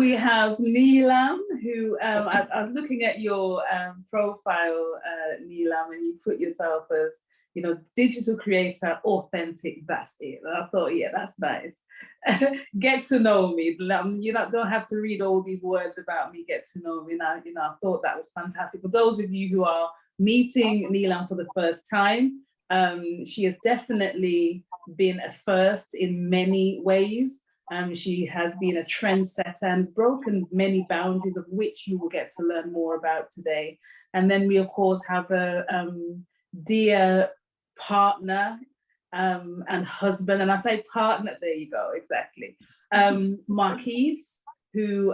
we have Neelam, who I'm looking at your profile, Neelam, and you put yourself as, you know, digital creator, authentic, that's it. And I thought, yeah, that's nice. Get to know me. You don't have to read all these words about me, get to know me. Now, you know, I thought that was fantastic. For those of you who are meeting Neelam for the first time, she has definitely been a first in many ways. She has been a trendsetter and broken many boundaries, of which you will get to learn more about today. And then we, of course, have a dear partner and husband, and I say partner, there you go, exactly. Marquis, who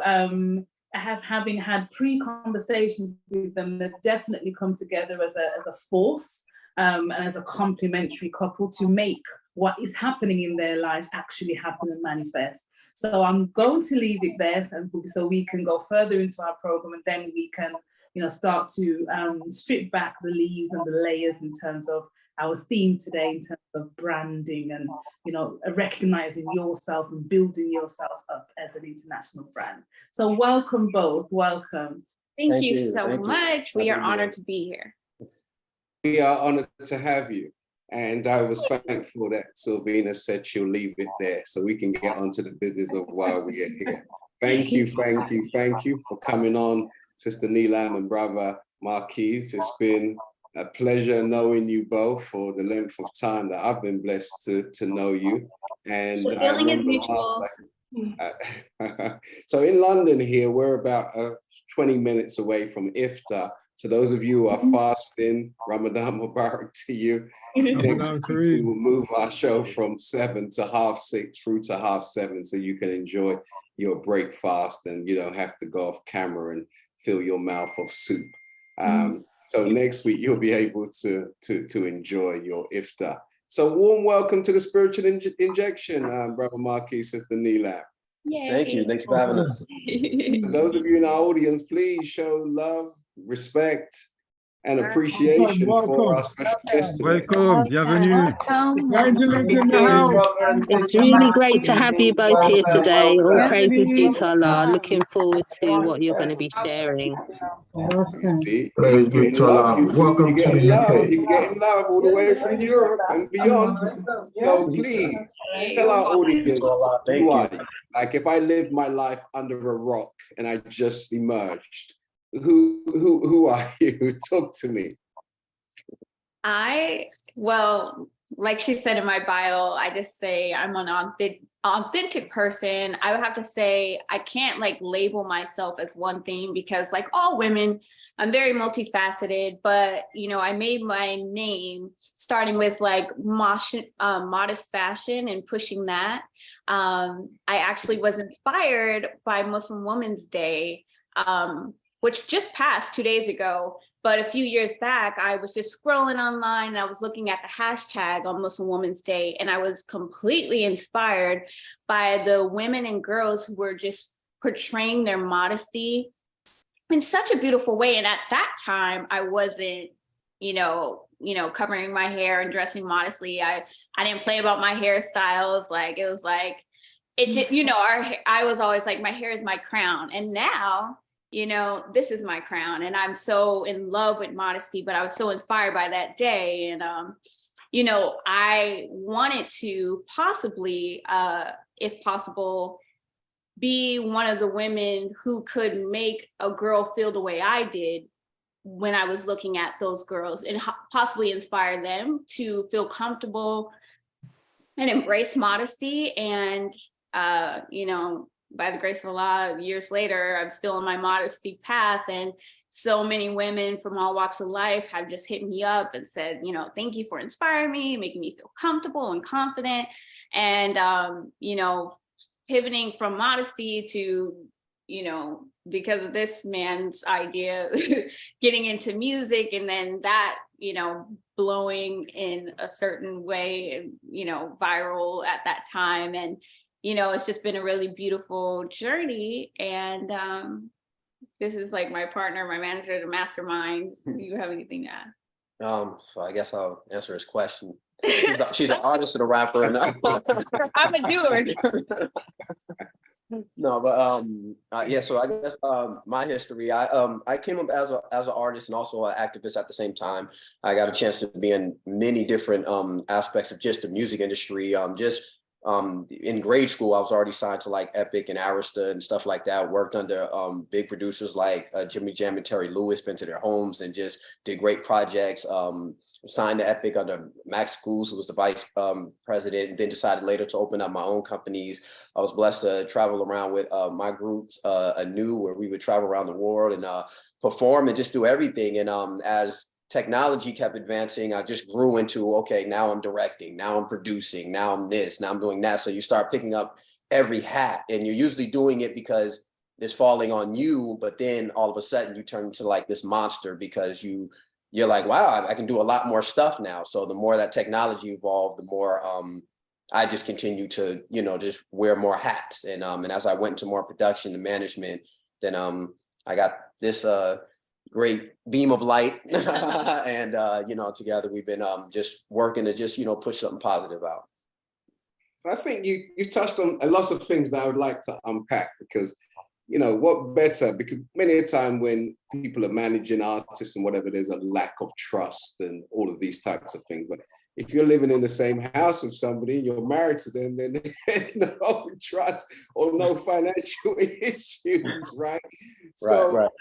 having had pre-conversations with them, they've definitely come together as a force and as a complementary couple to make what is happening in their lives actually happen and manifest. So I'm going to leave it there so we can go further into our program, and then we can, you know, start to strip back the leaves and the layers in terms of our theme today, in terms of branding and, you know, recognizing yourself and building yourself up as an international brand. So welcome both, welcome. Thank you so much. We are honored to be here. We are honored to have you. And I was thankful that Sylvina said she'll leave it there so we can get onto the business of why we are here. Thank you for coming on, Sister Neelam and Brother Marquis. It's been a pleasure knowing you both for the length of time that I've been blessed to know you. And so in London here, we're about 20 minutes away from Iftar. So those of you who are fasting, Ramadan Mubarak to you. Next week, we will move our show from 7 to 6:30 through to 7:30, so you can enjoy your breakfast and you don't have to go off camera and fill your mouth of soup. So next week you'll be able to enjoy your iftar. So warm welcome to the Spiritual Injection, Brother Marquis, Sister Neelam. Thank you for having us. For those of you in our audience, please show love, respect, and appreciation for our special guest today. Welcome, bienvenue. It's really great to have you both here today. All praises due to Allah. Looking forward to what you're going to be sharing. Awesome. Praise be to Allah. Welcome to the UK. You're getting love all the way from Europe and beyond. So please tell our audience who are you. Like if I lived my life under a rock and I just emerged, who are you? Talk to me. Well, like she said in my bio, I just say I'm an authentic person. I would have to say I can't like label myself as one thing because like all women, I'm very multifaceted, but you know, I made my name starting with like modest fashion and pushing that. I actually was inspired by Muslim Women's Day, which just passed 2 days ago. But a few years back, I was just scrolling online and I was looking at the hashtag on Muslim Women's Day, and I was completely inspired by the women and girls who were just portraying their modesty in such a beautiful way. And at that time, I wasn't, you know, covering my hair and dressing modestly. I didn't play about my hairstyles. Like, it was like, I was always like, my hair is my crown. And now, you know, this is my crown, and I'm so in love with modesty, but I was so inspired by that day. And, you know, I wanted to possibly, if possible, be one of the women who could make a girl feel the way I did when I was looking at those girls, and possibly inspire them to feel comfortable and embrace modesty. And, you know, by the grace of Allah, years later, I'm still on my modesty path. And so many women from all walks of life have just hit me up and said, you know, thank you for inspiring me, making me feel comfortable and confident. And, you know, pivoting from modesty to, you know, because of this man's idea, getting into music, and then that, you know, blowing in a certain way, you know, viral at that time. And, you know, it's just been a really beautiful journey. And this is like my partner, my manager, the mastermind. Do you have anything to add? So I guess I'll answer his question. She's an artist and a rapper. And I'm a doer. No, but yeah. So I guess my history. I came up as an artist and also an activist at the same time. I got a chance to be in many different aspects of just the music industry. In grade school, I was already signed to like Epic and Arista and stuff like that. Worked under big producers like Jimmy Jam and Terry Lewis. Been to their homes and just did great projects. Signed to Epic under Max Schools, who was the vice president, and then decided later to open up my own companies. I was blessed to travel around with my groups, Anew, where we would travel around the world and perform and just do everything. And as technology kept advancing, I just grew into, okay, now I'm directing, now I'm producing, now I'm this, now I'm doing that. So you start picking up every hat, and you're usually doing it because it's falling on you, but then all of a sudden you turn into like this monster because you're like, wow, I can do a lot more stuff now. So the more that technology evolved, the more I just continue to, just wear more hats. And as I went into more production and management, then I got this great beam of light. And, together we've been just working to just, push something positive out. I think you touched on a lot of things that I would like to unpack because, what better, because many a time when people are managing artists and whatever, there's a lack of trust and all of these types of things. But if you're living in the same house with somebody and you're married to them, then there's no trust or no financial issues, right? So right.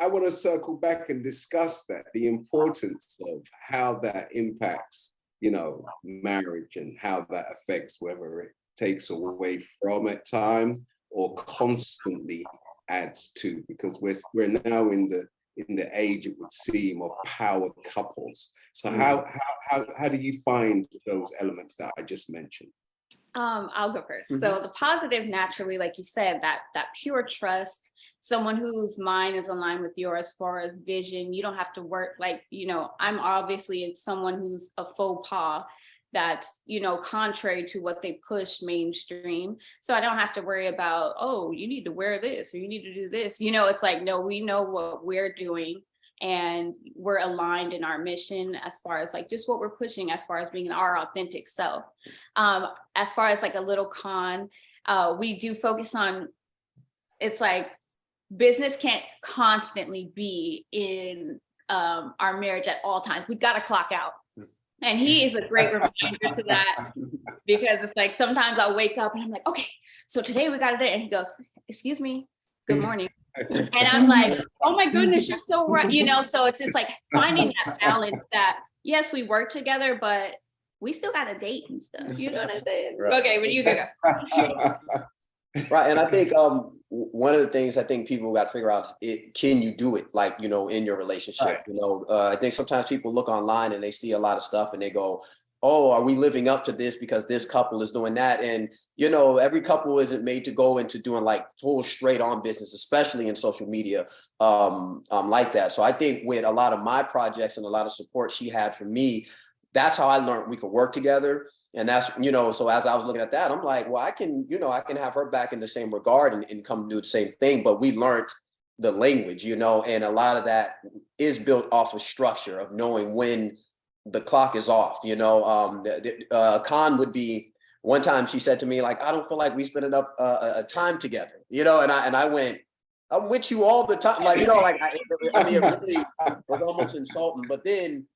I want to circle back and discuss that, the importance of how that impacts, marriage and how that affects whether it takes away from at times or constantly adds to, because we're now in the age, it would seem, of power couples. So how do you find those elements that I just mentioned? I'll go first. So the positive, naturally, like you said, that pure trust, someone whose mind is aligned with yours as far as vision. You don't have to work like, I'm obviously someone who's a faux pas that's, contrary to what they push mainstream. So I don't have to worry about, oh, you need to wear this or you need to do this. It's like, no, we know what we're doing and we're aligned in our mission as far as like just what we're pushing as far as being our authentic self. As far as like a little con, we do focus on, it's like business can't constantly be in our marriage at all times. We got to clock out. And he is a great reminder to that, because it's like sometimes I'll wake up and I'm like, okay, so today we got it. And he goes, excuse me, good morning. And I'm like, oh my goodness, you're so right. So it's just like finding that balance that, yes, we work together, but we still got a date and stuff. You know what I'm saying? Right. Okay, but you go. Right. And I think one of the things I think people got to figure out is, can you do it like, in your relationship? Right. I think sometimes people look online and they see a lot of stuff and they go, oh, are we living up to this because this couple is doing that? And, every couple isn't made to go into doing like full straight on business, especially in social media like that. So I think with a lot of my projects and a lot of support she had from me, that's how I learned we could work together. And that's, so as I was looking at that, I'm like, well, I can have her back in the same regard and come do the same thing. But we learned the language, and a lot of that is built off of structure of knowing when the clock is off. Con would be, one time she said to me, like, I don't feel like we spent enough time together, and I went, I'm with you all the time. Like, it really was almost insulting. But then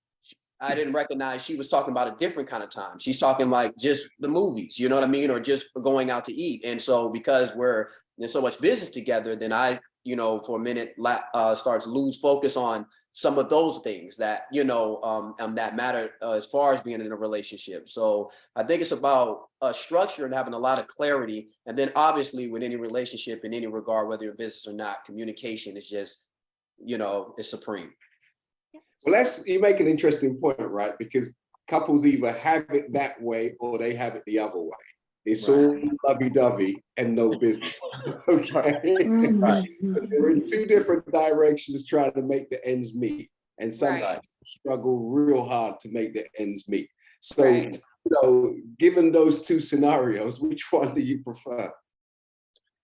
I didn't recognize she was talking about a different kind of time. She's talking like just the movies, you know what I mean? Or just going out to eat. And so because we're in so much business together, then I, for a minute starts to lose focus on some of those things that, that matter as far as being in a relationship. So I think it's about structure and having a lot of clarity. And then obviously with any relationship in any regard, whether you're business or not, communication is just, is supreme. Well, you make an interesting point, right? Because couples either have it that way or they have it the other way. It's all lovey-dovey and no business. Okay. Right. But they're in two different directions trying to make the ends meet. And sometimes struggle real hard to make the ends meet. So, given those two scenarios, which one do you prefer?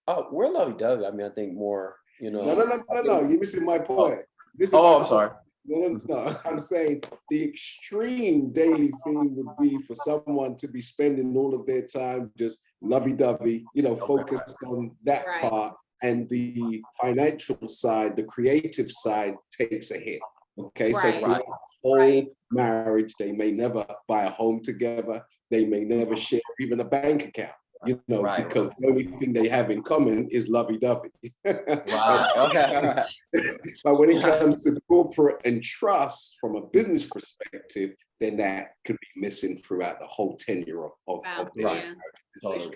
Oh, we're lovey-dovey. I mean, I think more, No. You're missing my point. I'm sorry. No. I'm saying the extreme daily thing would be for someone to be spending all of their time just lovey-dovey, focused on that part, and the financial side, the creative side takes a hit. Okay, so for the whole marriage, they may never buy a home together. They may never share even a bank account. Because the only thing they have in common is lovey-dovey. Okay. But when it comes to corporate and trust from a business perspective, then that could be missing throughout the whole tenure of their marriage. Totally.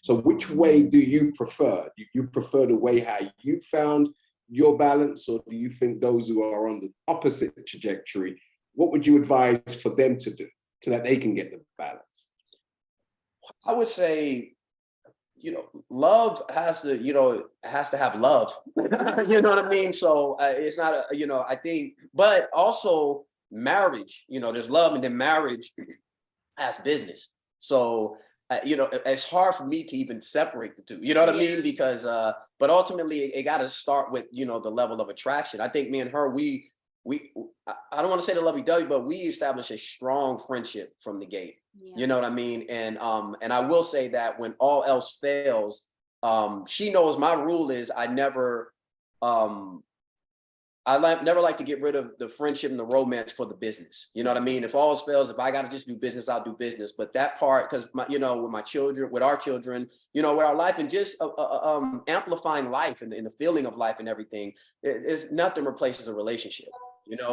So which way do you prefer? Do you prefer the way how you found your balance, or do you think those who are on the opposite trajectory, what would you advise for them to do so that they can get the balance? I would say, love has to have love. You know what I mean? So it's not I think, but also marriage, there's love, and then marriage has business. So, it's hard for me to even separate the two, you know what I mean? Because, but ultimately it got to start with, the level of attraction. I think me and her, I don't want to say the lovey-dovey, but we established a strong friendship from the gate. You know what I mean? And I will say that when all else fails, she knows my rule is I never like to get rid of the friendship and the romance for the business. You know what I mean? If all else fails, if I got to just do business, I'll do business. But that part, because with my children, with our children, with our life, and just amplifying life and the feeling of life and everything, there's nothing replaces a relationship.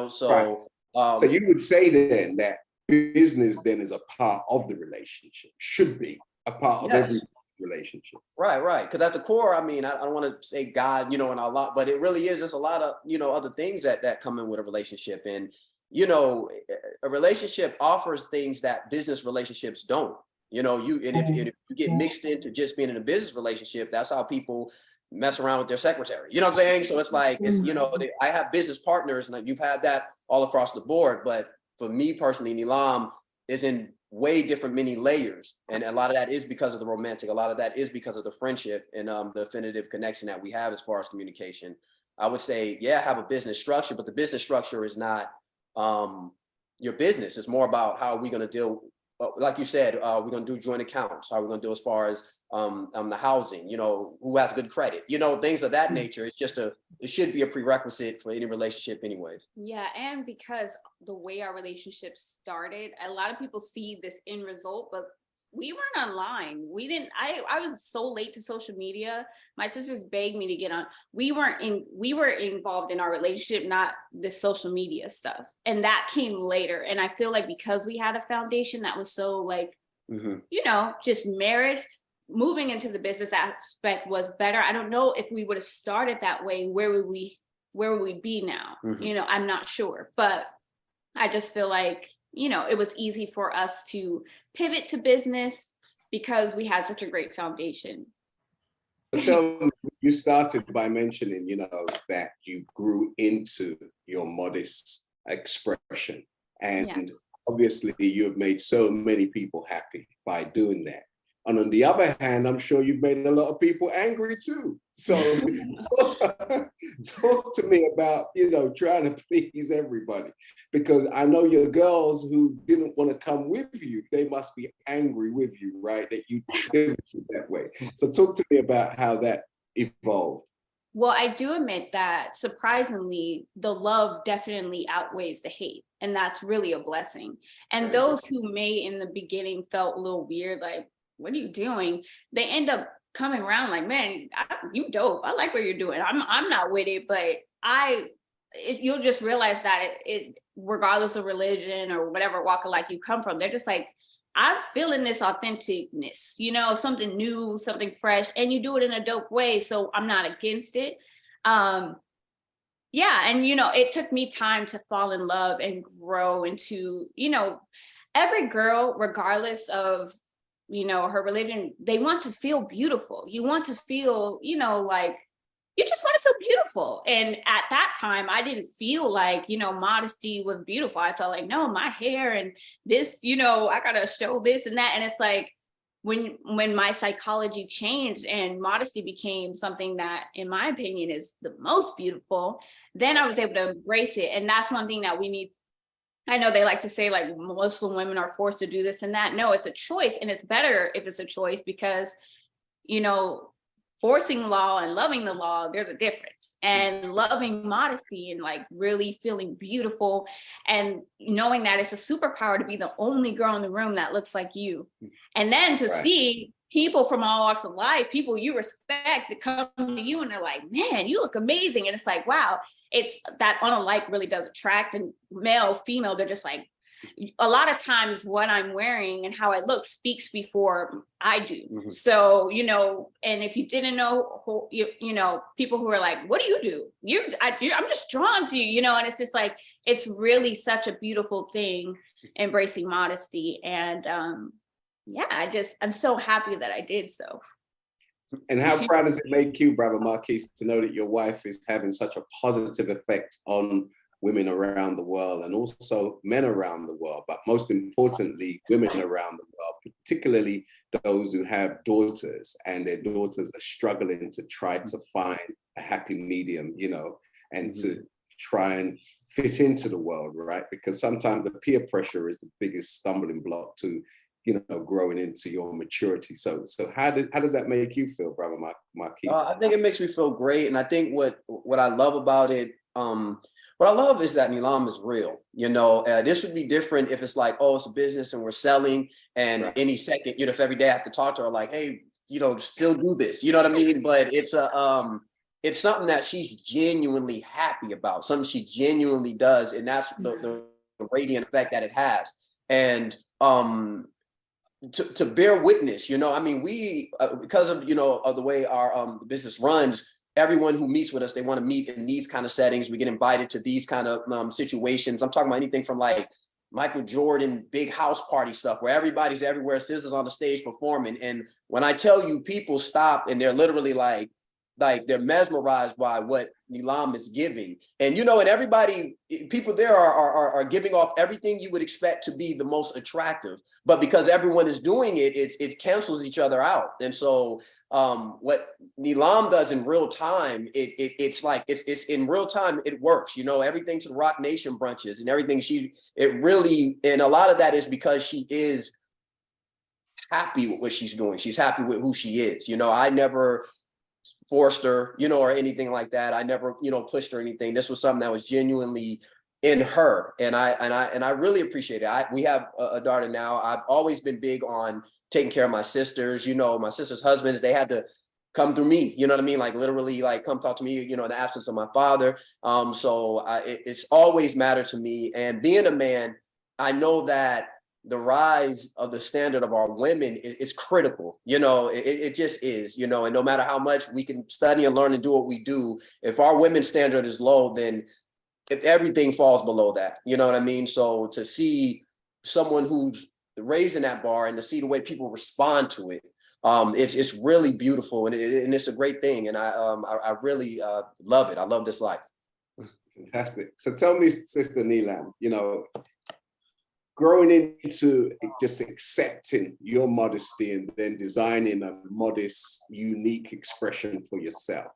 So so you would say then that business then is a part of the relationship, should be a part of every relationship. Right. Because at the core, I don't want to say God, and a lot, but it really is. There's a lot of, other things that come in with a relationship. And, a relationship offers things that business relationships don't. If you get mixed into just being in a business relationship, that's how people mess around with their secretary. You know what I'm saying? So it's like, I have business partners, and you've had that all across the board. But for me personally, Neelam is in way different many layers. And a lot of that is because of the romantic. A lot of that is because of the friendship and the affinitive connection that we have as far as communication. I would say, have a business structure, but the business structure is not your business. It's more about how are we going to deal, like you said, we're going to do joint accounts. How are we going to do as far as the housing, who has good credit, things of that nature. It's just it should be a prerequisite for any relationship anyways. Yeah. And because the way our relationship started, a lot of people see this end result, but we weren't online. I was so late to social media. My sisters begged me to get on. We were involved in our relationship, not the social media stuff. And that came later. And I feel like because we had a foundation that was so just marriage, moving into the business aspect was better. I don't know if we would have started that way, where would we be now? I'm not sure, but I just feel like, it was easy for us to pivot to business because we had such a great foundation. So you started by mentioning, that you grew into your modest expression, and obviously you have made so many people happy by doing that. And on the other hand, I'm sure you've made a lot of people angry too. So talk to me about, trying to please everybody, because I know your girls who didn't want to come with you, they must be angry with you, right? That you did it that way. So talk to me about how that evolved. Well, I do admit that surprisingly, the love definitely outweighs the hate. And that's really a blessing. And those who may in the beginning felt a little weird, like, what are you doing? They end up coming around like, man, you dope. I like what you're doing. I'm not with it, but you'll just realize that it regardless of religion or whatever walk of life you come from, they're just like, I'm feeling this authenticness, something new, something fresh, and you do it in a dope way. So I'm not against it. And it took me time to fall in love and grow into, every girl, regardless of her religion, they want to feel beautiful. You want to feel, like you just want to feel beautiful. And at that time, I didn't feel like, modesty was beautiful. I felt like, no, my hair and this, I got to show this and that. And it's like, when my psychology changed and modesty became something that, in my opinion, is the most beautiful, then I was able to embrace it. And that's one thing that we need. I know they like to say like Muslim women are forced to do this and that. No, it's a choice, and it's better if it's a choice, because, you know, forcing law and loving the law, there's a difference. And loving modesty and like really feeling beautiful and knowing that it's a superpower to be the only girl in the room that looks like you. And then to see people from all walks of life, people you respect, that come to you and they're like, man, you look amazing. And it's like, wow, it's that unalike really does attract. And male, female, they're just like, a lot of times what I'm wearing and how I look speaks before I do. So, you know, and if you didn't know, who, you know, people who are like, what do you do? I'm just drawn to you, you know, and it's just like, it's really such a beautiful thing, embracing modesty. And yeah, I'm so happy that I did so. And how proud does it make you, Brother Marquis, to know that your wife is having such a positive effect on women around the world, and also men around the world, but most importantly, women around the world, particularly those who have daughters and their daughters are struggling to try to find a happy medium, you know, and to try and fit into the world, right? Because sometimes the peer pressure is the biggest stumbling block to, you know, growing into your maturity. So how does that make you feel, Brother Marquis? I think it makes me feel great. And I think what I love about it, what I love is that Neelam is real. You know, this would be different if it's like, oh, it's a business and we're selling, and any second, you know, if every day I have to talk to her like, hey, you know, still do this, you know what I mean? But it's something that she's genuinely happy about, something she genuinely does, and that's the radiant effect that it has. And to bear witness, you know, I mean, we because of, you know, of the way our business runs, everyone who meets with us, they want to meet in these kind of settings. We get invited to these kind of situations. I'm talking about anything from like Michael Jordan, big house party stuff where everybody's everywhere, SZA's on the stage performing. And when I tell you, people stop and they're literally like they're mesmerized by what Neelam is giving. And, you know, and everybody, people there are giving off everything you would expect to be the most attractive, but because everyone is doing it, it cancels each other out. And so what Neelam does in real time, it's like, it's in real time, it works, you know, everything to the Rock Nation brunches and everything. It really, and a lot of that is because she is happy with what she's doing. She's happy with who she is. You know, I never forced her, you know, or anything like that. I never, you know, pushed her or anything. This was something that was genuinely in her. And I really appreciate it. We have a daughter now. I've always been big on taking care of my sisters, you know, my sisters' husbands, they had to come through me, you know what I mean? Like literally like come talk to me, you know, in the absence of my father. It's always mattered to me. And being a man, I know that the rise of the standard of our women is critical. You know, it just is, you know, and no matter how much we can study and learn and do what we do, if our women's standard is low, then everything falls below that, you know what I mean? So to see someone who's raising that bar and to see the way people respond to it, it's really beautiful, and it's a great thing. And I really love it. I love this life. Fantastic. So tell me, Sister Neelam, you know, growing into just accepting your modesty and then designing a modest, unique expression for yourself,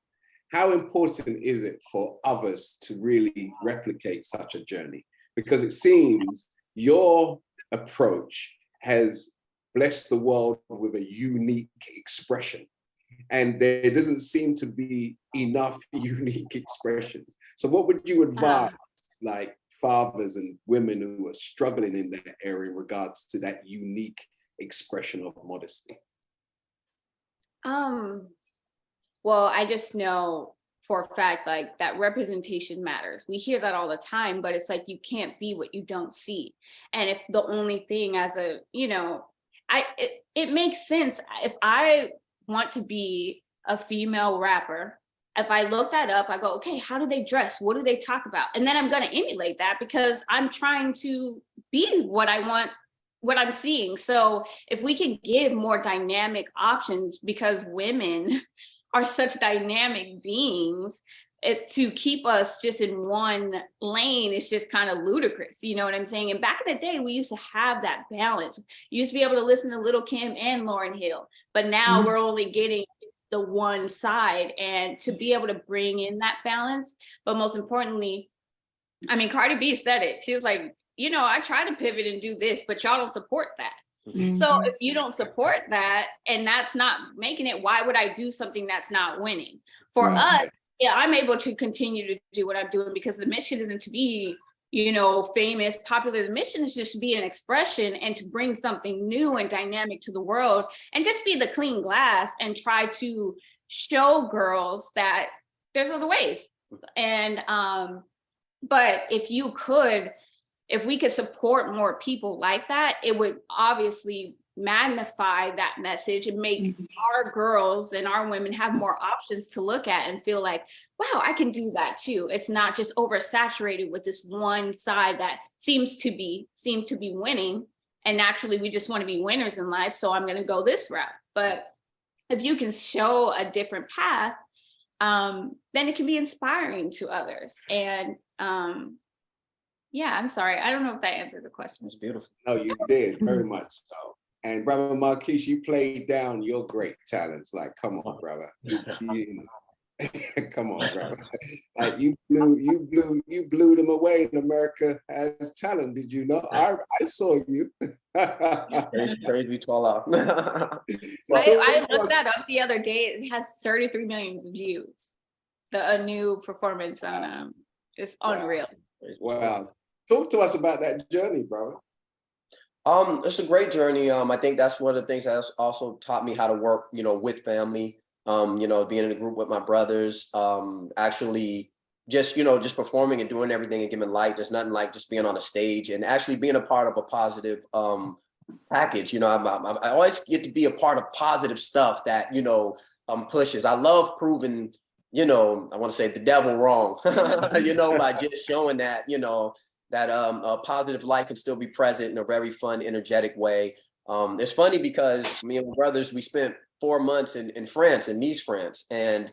how important is it for others to really replicate such a journey? Because it seems your approach has blessed the world with a unique expression, and there doesn't seem to be enough unique expressions. So what would you advise like fathers and women who are struggling in that area in regards to that unique expression of modesty? Well, I just know for a fact, like that representation matters. We hear that all the time, but it's like, you can't be what you don't see. And if the only thing as a, you know, it makes sense. If I want to be a female rapper, if I look that up, I go, okay, how do they dress? What do they talk about? And then I'm going to emulate that because I'm trying to be what I want, what I'm seeing. So if we can give more dynamic options, because women are such dynamic beings, to keep us just in one lane is just kind of ludicrous. You know what I'm saying? And back in the day, we used to have that balance. You used to be able to listen to Lil' Kim and Lauryn Hill, but now we're only getting the one side, and to be able to bring in that balance. But most importantly, I mean, Cardi B said it. She was like, you know, I try to pivot and do this, but y'all don't support that. So if you don't support that and that's not making it, why would I do something that's not winning? For us, yeah, I'm able to continue to do what I'm doing because the mission isn't to be, you know, famous, popular. The mission is just to be an expression and to bring something new and dynamic to the world and just be the clean glass and try to show girls that there's other ways. And, but if we could support more people like that, it would obviously magnify that message and make our girls and our women have more options to look at and feel like, wow, I can do that too. It's not just oversaturated with this one side that seem to be winning. And naturally, we just want to be winners in life. So I'm going to go this route. But if you can show a different path, then it can be inspiring to others. And yeah, I'm sorry. I don't know if that answered the question. It's beautiful. No, you did very much so. And brother Marquis, you played down your great talents. Like, come on, brother. Come on, brother. Like you blew them away in America as talent. Did you know? I saw you. Crazy to all out. I looked that up the otother day. It has 33 million views. A new performance on it's unreal. Wow. Talk to us about that journey, brother. It's a great journey. I think that's one of the things that has also taught me how to work, you know, with family. You know, being in a group with my brothers, actually just performing and doing everything and giving light. There's nothing like just being on a stage and actually being a part of a positive package. You know, I always get to be a part of positive stuff that, you know, pushes. I love proving, you know, I want to say the devil wrong, you know, by just showing that, you know, that a positive light can still be present in a very fun, energetic way. It's funny because me and my brothers, we spent 4 months in France, in Nice, France. And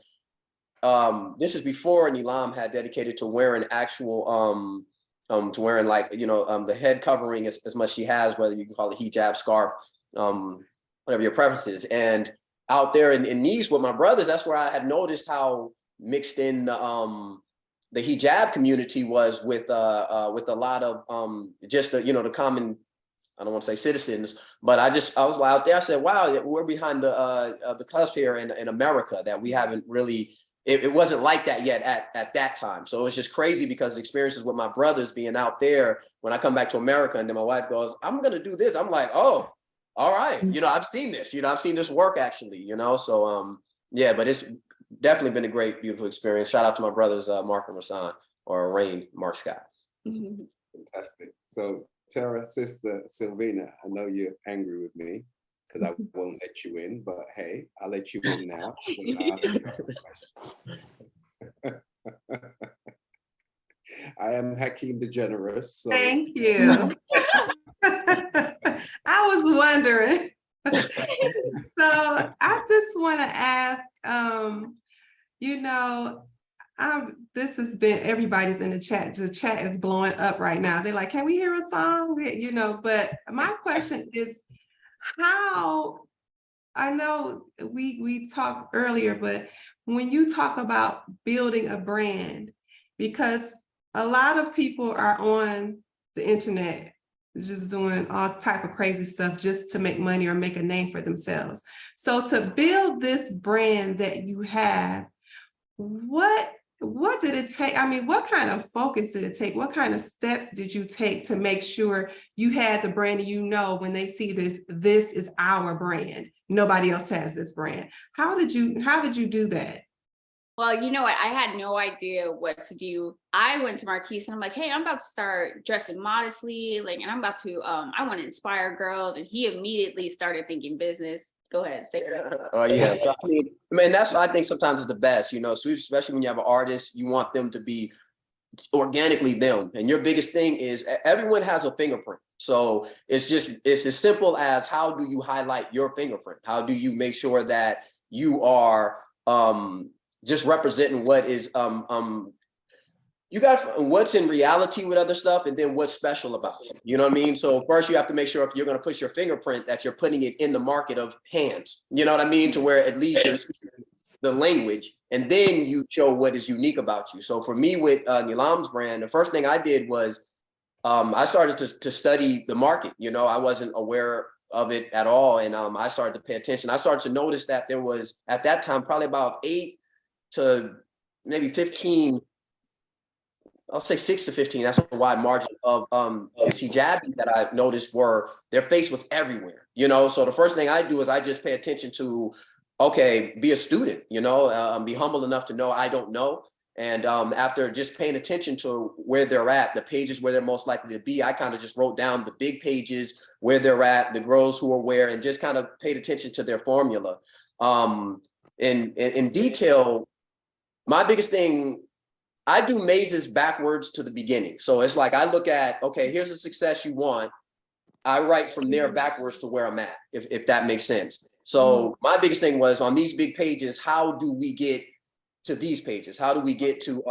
this is before Neelam had dedicated to wearing actual, to wearing like, you know, the head covering as much she has, whether you can call it hijab, scarf, whatever your preference is. And out there in Nice with my brothers, that's where I had noticed how mixed in the hijab community was with a lot of just the, you know, the common, I don't want to say citizens, but I was out there. I said, wow, we're behind the cusp here in America that we haven't really, it wasn't like that yet at that time. So it was just crazy because the experiences with my brothers being out there, when I come back to America and then my wife goes, I'm going to do this. I'm like, oh, all right. You know, I've seen this, you know, I've seen this work actually, you know, so yeah, but it's definitely been a great, beautiful experience. Shout out to my brothers, Mark and Rasan, or Rain, Mark Scott. Fantastic. So Tara, sister Sylvina, I know you're angry with me because I won't let you in, but hey, I'll let you in now. I am Hakeem the Generous. So. Thank you. I was wondering. So I just want to ask, you know, this has been, everybody's in the chat. The chat is blowing up right now. They're like, can we hear a song? You know, but my question is, how, I know we talked earlier, but when you talk about building a brand, because a lot of people are on the internet just doing all type of crazy stuff just to make money or make a name for themselves. So to build this brand that you have, what did it take? I mean, what kind of focus did it take? What kind of steps did you take to make sure you had the brand and you know when they see this is our brand, nobody else has this brand? How did you do that? Well, you know what? I had no idea what to do. I went to Marquis and I'm like, hey, I'm about to start dressing modestly, like, and I'm about to, I want to inspire girls. And he immediately started thinking business. Go ahead, say it. Oh yeah. So I mean, that's what I think sometimes is the best, you know, so especially when you have an artist, you want them to be organically them. And your biggest thing is everyone has a fingerprint. So it's as simple as, how do you highlight your fingerprint? How do you make sure that you are, just representing what is you got what's in reality with other stuff, and then what's special about you. You know what I mean? So first you have to make sure if you're going to push your fingerprint that you're putting it in the market of hands. You know what I mean? To where at least the language, and then you show what is unique about you. So for me with Neelam's brand, the first thing I did was I started to study the market. You know, I wasn't aware of it at all. And I started to pay attention. I started to notice that there was, at that time, probably about 8 to maybe 15, I'll say 6 to 15, that's a wide margin of hijabis that I noticed were, their face was everywhere, you know? So the first thing I do is I just pay attention to, okay, be a student, you know, be humble enough to know I don't know. And after just paying attention to where they're at, the pages where they're most likely to be, I kind of just wrote down the big pages, where they're at, the girls who are where, and just kind of paid attention to their formula. In detail, my biggest thing, I do mazes backwards to the beginning. So it's like, I look at, okay, here's the success you want. I write from there backwards to where I'm at, if that makes sense. So my biggest thing was on these big pages, how do we get to these pages? How do we get to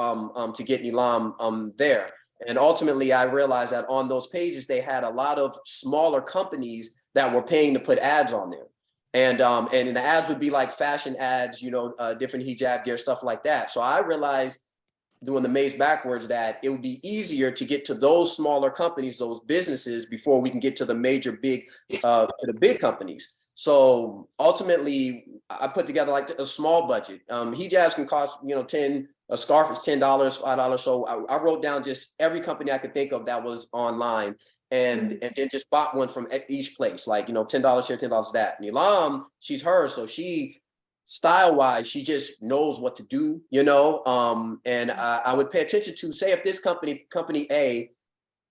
get Neelam there? And ultimately, I realized that on those pages, they had a lot of smaller companies that were paying to put ads on there. And the ads would be like fashion ads, you know, different hijab gear, stuff like that. So I realized doing the maze backwards that it would be easier to get to those smaller companies, those businesses, before we can get to the major big, to the big companies. So ultimately, I put together like a small budget. Hijabs can cost, you know, a scarf is $10, $5. So I wrote down just every company I could think of that was online, and then just bought one from each place, like, you know, $10 here, $10 that. Neelam, she's her, so she, style-wise, she just knows what to do, you know. And I would pay attention to, say, if this company A,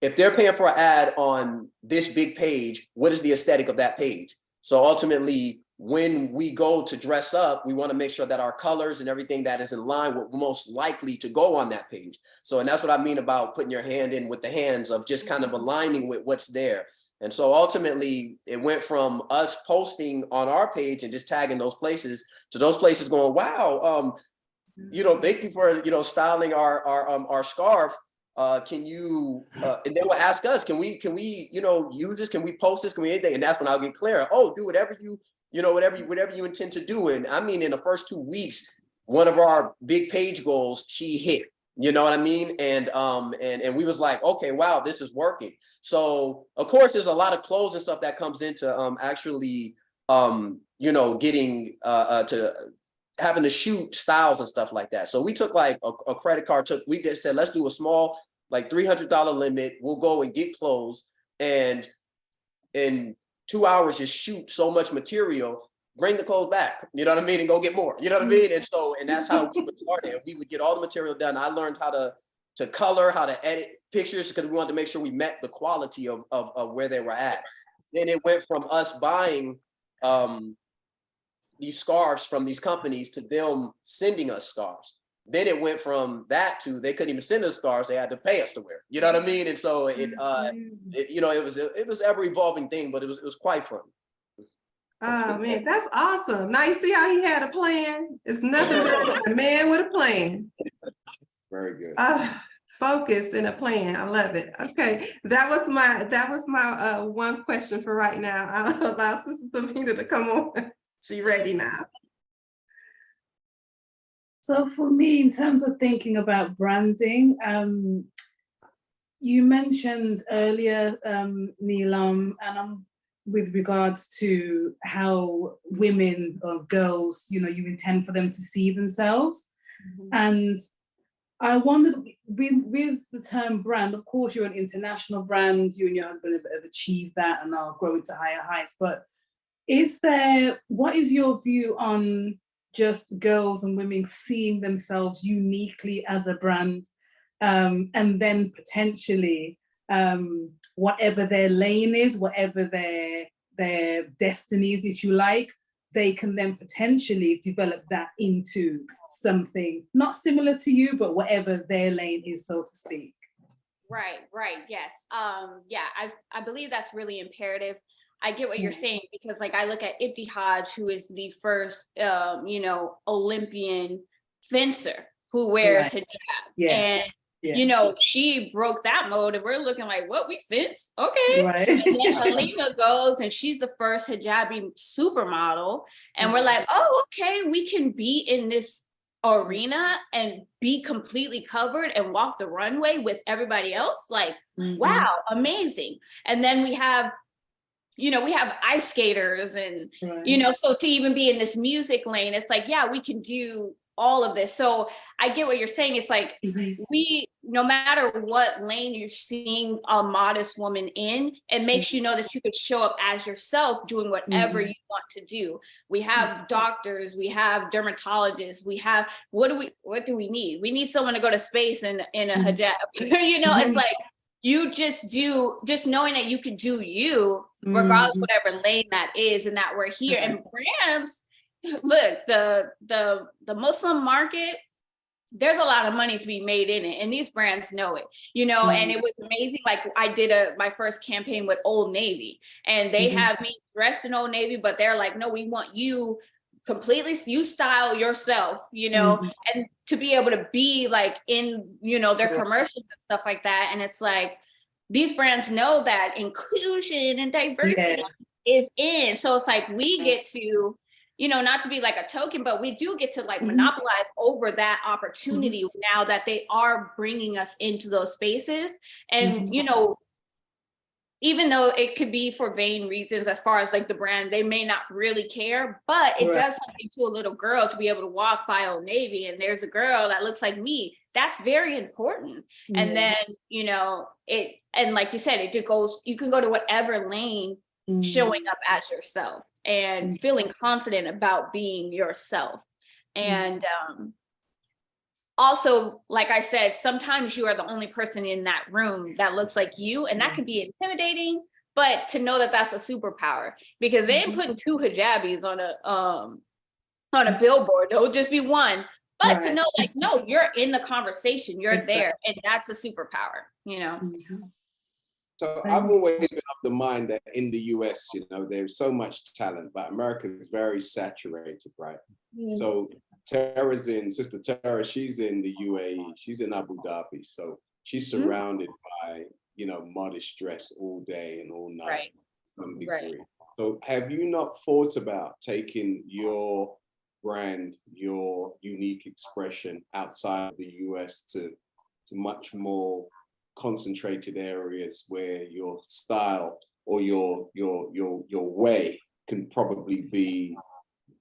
if they're paying for an ad on this big page, what is the aesthetic of that page? So ultimately, when we go to dress up, we want to make sure that our colors and everything that is in line with most likely to go on that page. So, and that's what I mean about putting your hand in with the hands, of just kind of aligning with what's there. And so ultimately, it went from us posting on our page and just tagging those places to those places going, wow, you know, thank you for, you know, styling our scarf. Can you, and they will ask us, can we, you know, use this? Can we post this? Can we anything? And that's when I'll get clear. Oh, do whatever you know, whatever you intend to do. And I mean, in the first 2 weeks, one of our big page goals, she hit, you know what I mean? And we was like, okay, wow, this is working. So of course, there's a lot of clothes and stuff that comes into actually, you know, getting to having to shoot styles and stuff like that. So we took like a credit card, we just said, let's do a small, like $300 limit. We'll go and get clothes, and in 2 hours, just shoot so much material, bring the clothes back, you know what I mean? And go get more, you know what I mean? And so, and that's how we would start it. We would get all the material done. I learned how to color, how to edit pictures, because we wanted to make sure we met the quality of where they were at. Then it went from us buying these scarves from these companies to them sending us scarves. Then it went from that to they couldn't even send us scarves; they had to pay us to wear. You know what I mean? And so it you know, it was ever evolving thing, but it was quite fun. Oh man, that's awesome! Now you see how he had a plan. It's nothing but a man with a plan. Very good. Focus and a plan. I love it. Okay, that was my one question for right now. I'll allow Sister Samina to come on. She ready now. So for me, in terms of thinking about branding, you mentioned earlier, Neelam, and with regards to how women or girls, you know, you intend for them to see themselves. And I wondered, with the term brand, of course, you're an international brand, you and your husband have achieved that and are growing to higher heights, but what is your view on just girls and women seeing themselves uniquely as a brand, and then potentially whatever their lane is, whatever their destinies, if you like, they can then potentially develop that into something not similar to you, but whatever their lane is, so to speak. Right, yes. Yeah, I believe that's really imperative. I get what you're saying, because like I look at Ibtihaj, who is the first, you know, Olympian fencer who wears hijab. And you know, she broke that mode and we're looking like, what, we fit? Okay. Right. And then Halima goes and she's the first hijabi supermodel. And we're like, oh, okay, we can be in this arena and be completely covered and walk the runway with everybody else. Like, wow, amazing. And then we have, you know, we have ice skaters and, you know, so to even be in this music lane, it's like, yeah, we can do all of this. So I get what you're saying. It's like we, no matter what lane you're seeing a modest woman in, it makes you know that you could show up as yourself doing whatever you want to do. We have doctors, we have dermatologists, we have, what do we need? We need someone to go to space in a hijab. You know, it's like, you just knowing that you can do you, regardless whatever lane that is, and that we're here. And brands, look, the Muslim market, there's a lot of money to be made in it, and these brands know it, you know. And it was amazing. Like I did my first campaign with Old Navy, and they have me dressed in Old Navy, but they're like, no, we want you completely, you style yourself, you know, and to be able to be like in, you know, their commercials and stuff like that. And it's like, these brands know that inclusion and diversity is in. So it's like, we get to, you know, not to be like a token, but we do get to like monopolize over that opportunity now that they are bringing us into those spaces. And, you know, even though it could be for vain reasons, as far as like the brand, they may not really care, but it does something to a little girl to be able to walk by Old Navy and there's a girl that looks like me. That's very important. And then, you know, and like you said, it goes, you can go to whatever lane, showing up as yourself and feeling confident about being yourself. And also, like I said, sometimes you are the only person in that room that looks like you, and that can be intimidating, but to know that that's a superpower, because they ain't putting two hijabis on a billboard. It'll just be one. But to know, like, no, you're in the conversation, you're there, and that's a superpower, you know. So I've always been of the mind that in the US, you know, there's so much talent, but America is very saturated, right? So Sister Tara, she's in the UAE, she's in Abu Dhabi. So she's surrounded by, you know, modest dress all day and all night, to some degree. So have you not thought about taking your brand, your unique expression outside of the US to much more concentrated areas where your style or your way can probably be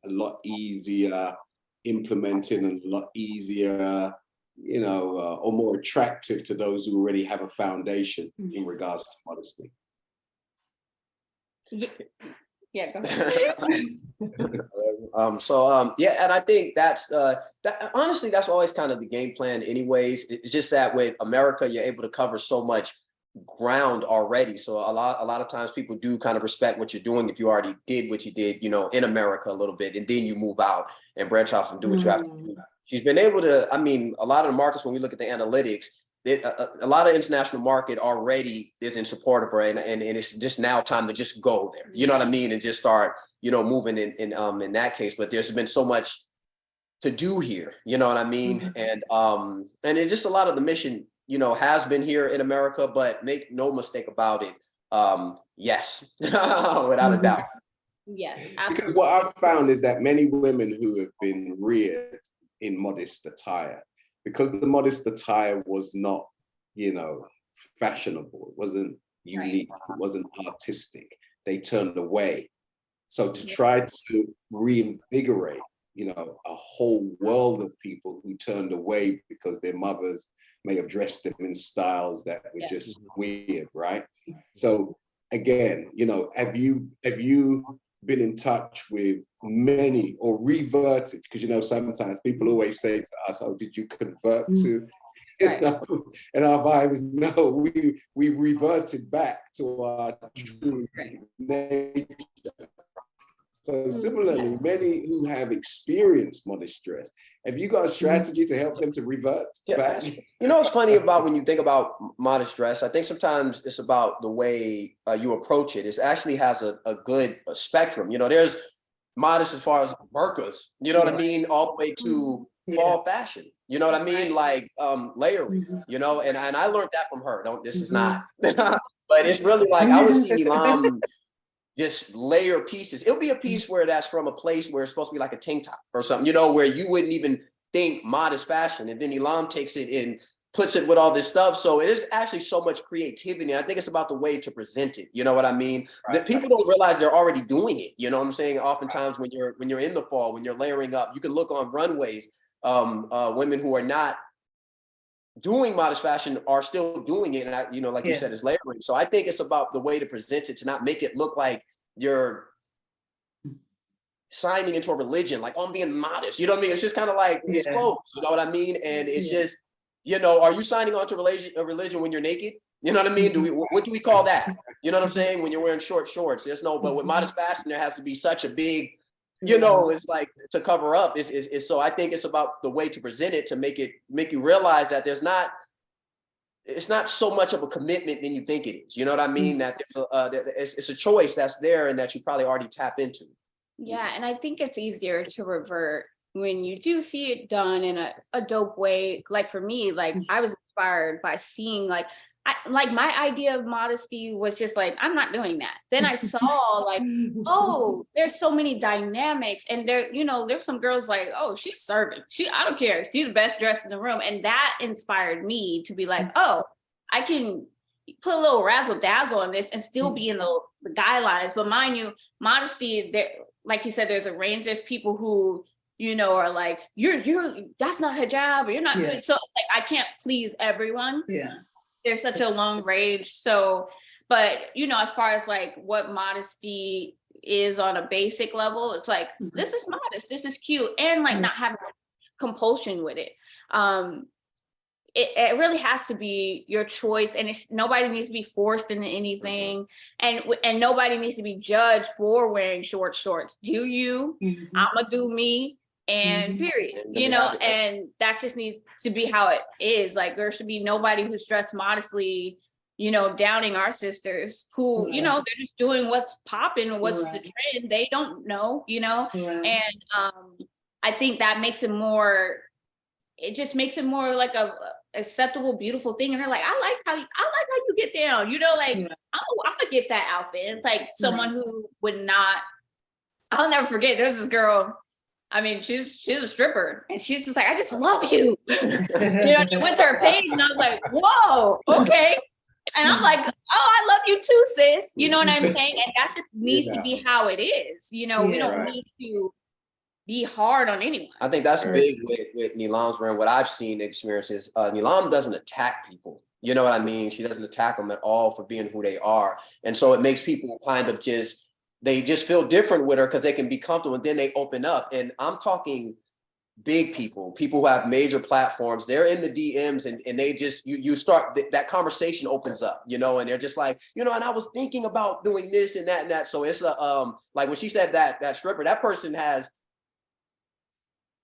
a lot easier implemented and a lot easier, you know, or more attractive to those who already have a foundation in regards to modesty? Yeah, go ahead. Yeah, and I think that's that honestly, that's always kind of the game plan anyways. It's just that with America, you're able to cover so much ground already. So a lot of times people do kind of respect what you're doing if you already did what you did, you know, in America a little bit, and then you move out and branch off and do what you have to do. She's been able to, I mean, a lot of the markets, when we look at the analytics, a lot of international market already is in support of her, and it's just now time to just go there. You know what I mean? And just start, you know, moving in that case. But there's been so much to do here, you know what I mean? And it's just a lot of the mission, you know, has been here in America, but make no mistake about it. Yes, without a doubt. Yes, absolutely. Because what I've found is that many women who have been reared in modest attire, because the modest attire was not, you know, fashionable, it wasn't unique, it wasn't artistic, they turned away. So to try to reinvigorate, you know, a whole world of people who turned away because their mothers may have dressed them in styles that were just weird, right? So again, you know, have you been in touch with many or reverted? Because, you know, sometimes people always say to us, oh, did you convert to, you know? And our vibe is, no, we reverted back to our true nature. So similarly, many who have experienced modest dress, have you got a strategy to help them to revert back? You know what's funny about when you think about modest dress? I think sometimes it's about the way you approach it. It actually has a good spectrum. You know, there's modest as far as burqas, you know what I mean? All the way to fall fashion. You know what I mean? Like layering, you know, and I learned that from her. This is not, but it's really like I would see Neelam just layer pieces. It'll be a piece where that's from a place where it's supposed to be like a tank top or something, you know, where you wouldn't even think modest fashion. And then Neelam takes it and puts it with all this stuff. So it is actually so much creativity. I think it's about the way to present it. You know what I mean? That people don't realize they're already doing it. You know what I'm saying? Oftentimes when you're in the fall, when you're layering up, you can look on runways, women who are not doing modest fashion are still doing it. And you know, like you said, it's layering. So I think it's about the way to present it, to not make it look like you're signing into a religion, like, oh, I'm being modest. You know what I mean? It's just kind of like, it's close. You know what I mean? And it's just, you know, are you signing on to a religion when you're naked? You know what I mean? What do we call that? You know what I'm saying? When you're wearing short shorts, but with modest fashion, there has to be such a big, you know, it's like to cover up. So I think it's about the way to present it, to make you realize that it's not so much of a commitment than you think it is. You know what I mean? That it's a choice that's there and that you probably already tap into. Yeah, and I think it's easier to revert when you do see it done in a dope way. Like for me, like I was inspired by seeing like my idea of modesty was just like, I'm not doing that. Then I saw like, oh, there's so many dynamics, and there's some girls like, oh, she's serving. I don't care. She's the best dressed in the room. And that inspired me to be like, oh, I can put a little razzle dazzle on this and still be in the guidelines. But mind you, modesty, there, like you said, there's a range. There's people who, you know, are like, you're that's not hijab, or you're not good. So it's like I can't please everyone. Yeah. There's such a long range. So, but you know, as far as like what modesty is on a basic level, it's like, this is modest, this is cute, and like not having compulsion with it. It really has to be your choice, and nobody needs to be forced into anything, and nobody needs to be judged for wearing short shorts. Do you? I'ma do me, and period. You know, and that just needs to be how it is. Like there should be nobody who's dressed modestly, you know, downing our sisters who, you know, they're just doing what's popping, what's the trend. They don't know, you know, and I think that makes it more. It just makes it more like a acceptable, beautiful thing. And they're like, I like how you get down, you know, like, I'm gonna get that outfit. And it's like someone who would not, I'll never forget, there's this girl, I mean, she's a stripper, and she's just like, I just love you. You know, she went to her page and I was like, whoa, okay. And I'm like, oh, I love you too, sis. You know what I'm saying? And that just needs to be how it is. You know, we don't need to be hard on anyone. I think that's big with Neelam's brand. What I've seen, experiences, Neelam doesn't attack people. You know what I mean? She doesn't attack them at all for being who they are. And so it makes people kind of they just feel different with her because they can be comfortable, and then they open up. And I'm talking big people who have major platforms. They're in the DMs and they just, you start, that conversation opens up, you know, and they're just like, you know, and I was thinking about doing this and that and that. So it's like when she said that stripper, that person has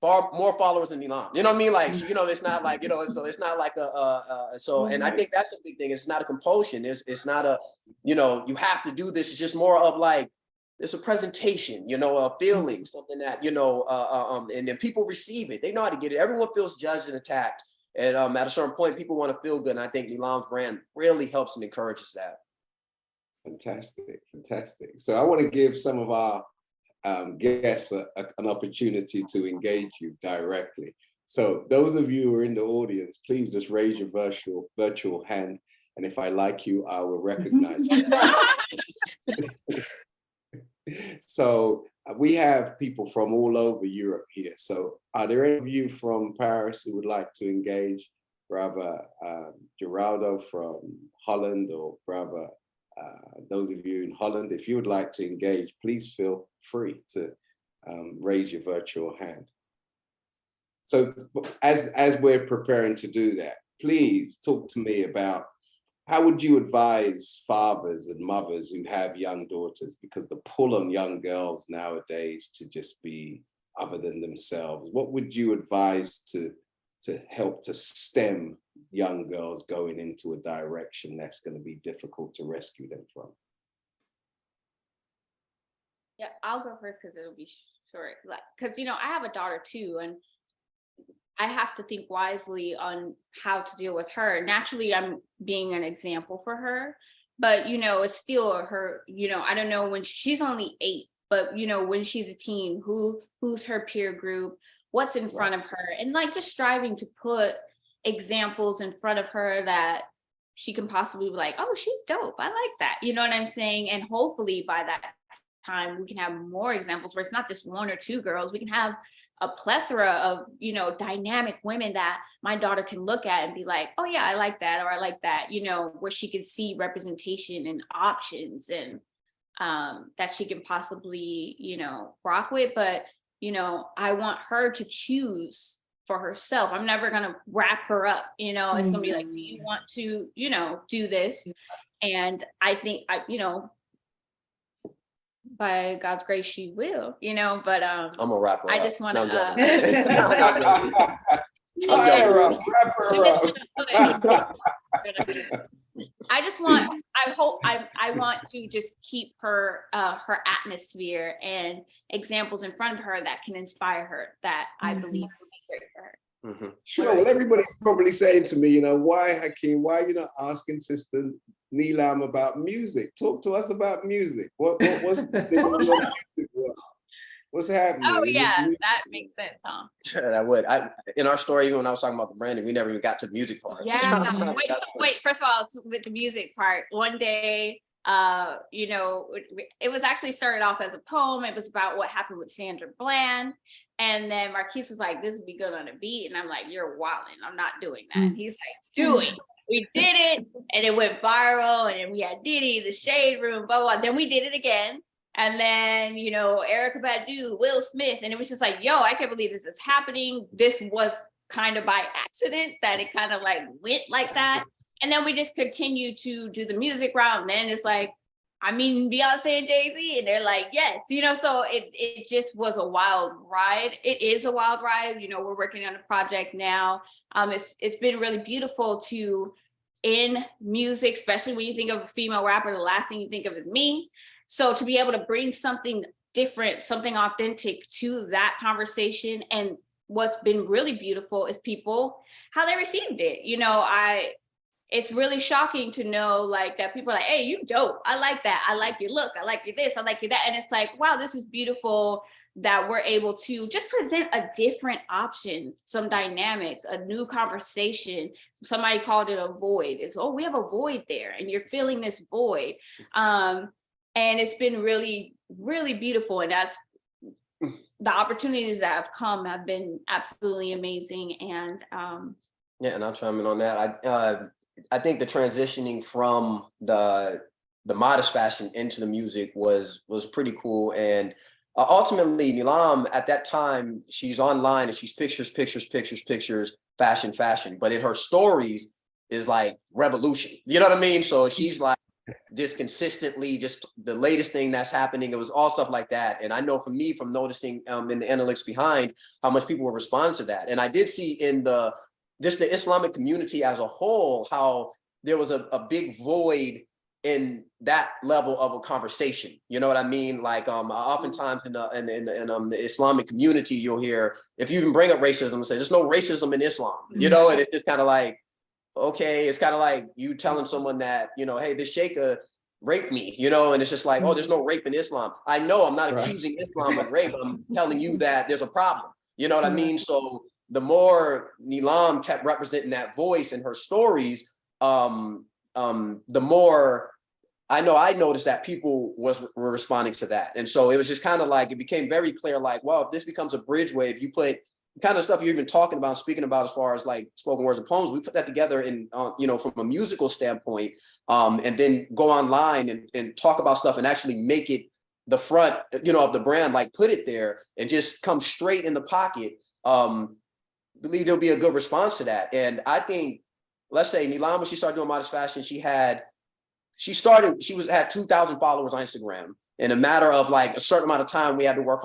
far more followers than Neelam. You know what I mean? Like, you know, it's not like, you know, so it's not like and I think that's a big thing. It's not a compulsion. It's not a, you know, you have to do this. It's just more of like, it's a presentation, you know, a feeling, something that, you know, and then people receive it. They know how to get it. Everyone feels judged and attacked. And at a certain point, people want to feel good. And I think Neelam's brand really helps and encourages that. Fantastic, fantastic. So I want to give some of our guests an opportunity to engage you directly. So those of you who are in the audience, please just raise your virtual hand. And if I like you, I will recognize you. So we have people from all over Europe here. So are there any of you from Paris who would like to engage? Brother Geraldo from Holland, or brother, those of you in Holland, if you would like to engage, please feel free to raise your virtual hand. So as we're preparing to do that, please talk to me about, how would you advise fathers and mothers who have young daughters? Because the pull on young girls nowadays to just be other than themselves, what would you advise to help to stem young girls going into a direction that's going to be difficult to rescue them from? Yeah, I'll go first because it'll be short. Like, because, you know, I have a daughter too, and I have to think wisely on how to deal with her. Naturally, I'm being an example for her, but you know, it's still her, you know, I don't know, when she's only 8, but you know, when she's a teen, who's her peer group, what's in front of her, and like just striving to put examples in front of her that she can possibly be like, oh, she's dope, I like that, you know what I'm saying? And hopefully by that time we can have more examples where it's not just 1 or 2 girls, we can have a plethora of, you know, dynamic women that my daughter can look at and be like, oh yeah, I like that, or I like that, you know, where she can see representation and options, and that she can possibly, you know, rock with. But, you know, I want her to choose for herself. I'm never gonna wrap her up, you know, it's gonna be like, do you want to, you know, do this? And I think you know, by God's grace, she will, you know, but I'm gonna wrap her I up. just want No, to I'm joking. Tie her up, wrap her up. I just want, I want to just keep her her atmosphere and examples in front of her that can inspire her, that I believe will be great for her. Sure. Well, everybody's probably saying to me, you know, why, Hakeem, why are you not asking Sister Neelam about music? Talk to us about music. What's what's happening? Oh yeah, that makes sense, huh? Sure, I would. In our story, even when I was talking about the branding, we never even got to the music part. Yeah. Wait. First of all, with the music part, one day, you know, it was actually started off as a poem. It was about what happened with Sandra Bland, and then Marquis was like, "This would be good on a beat," and I'm like, "You're wilding. I'm not doing that." And he's like, "Do it." We did it, and it went viral. And then we had Diddy, the Shade Room, blah blah. Then we did it again. And then, you know, Erykah Badu, Will Smith, and it was just like, yo, I can't believe this is happening. This was kind of by accident that it kind of like went like that. And then we just continue to do the music route. And then it's like, I mean, Beyonce and Jay-Z, and they're like, yes, you know, so it just was a wild ride. It is a wild ride. You know, we're working on a project now. It's been really beautiful to, in music, especially when you think of a female rapper, the last thing you think of is me. So to be able to bring something different, something authentic to that conversation, and what's been really beautiful is people, how they received it. You know, it's really shocking to know like that people are like, hey, you dope. I like that. I like your look. I like your this. I like your that. And it's like, wow, this is beautiful that we're able to just present a different option, some dynamics, a new conversation. Somebody called it a void. It's, oh, we have a void there and you're filling this void. And it's been really, really beautiful. And that's the opportunities that have come have been absolutely amazing. And yeah, and I'll chime in on that. I think the transitioning from the modest fashion into the music was pretty cool. And ultimately, Neelam, at that time, she's online and she's pictures, fashion. But in her stories is like revolution. You know what I mean? So she's like, just consistently, just the latest thing that's happening. It was all stuff like that. And I know for me, from noticing in the analytics behind how much people were responding to that. And I did see in the Islamic community as a whole, how there was a big void in that level of a conversation. You know what I mean? Like oftentimes in the Islamic community, you'll hear, if you even bring up racism, say there's no racism in Islam, you know, and it's just kind of like, okay, it's kind of like you telling someone that, you know, hey, this Sheikha raped me, you know, and it's just like, oh, there's no rape in Islam. I know I'm not accusing Islam of rape. I'm telling you that there's a problem. You know what I mean? So the more Neelam kept representing that voice in her stories, the more I noticed that people were responding to that. And so it was just kind of like, it became very clear, like, well, if this becomes a bridgeway, if you put kind of stuff you're even talking about, speaking about as far as like spoken words and poems, we put that together in, you know, from a musical standpoint, and then go online and talk about stuff and actually make it the front, you know, of the brand, like put it there and just come straight in the pocket. Believe there'll be a good response to that. And I think, let's say Neelam, when she started doing modest fashion, she had 2,000 followers on Instagram. In a matter of like a certain amount of time, we had to work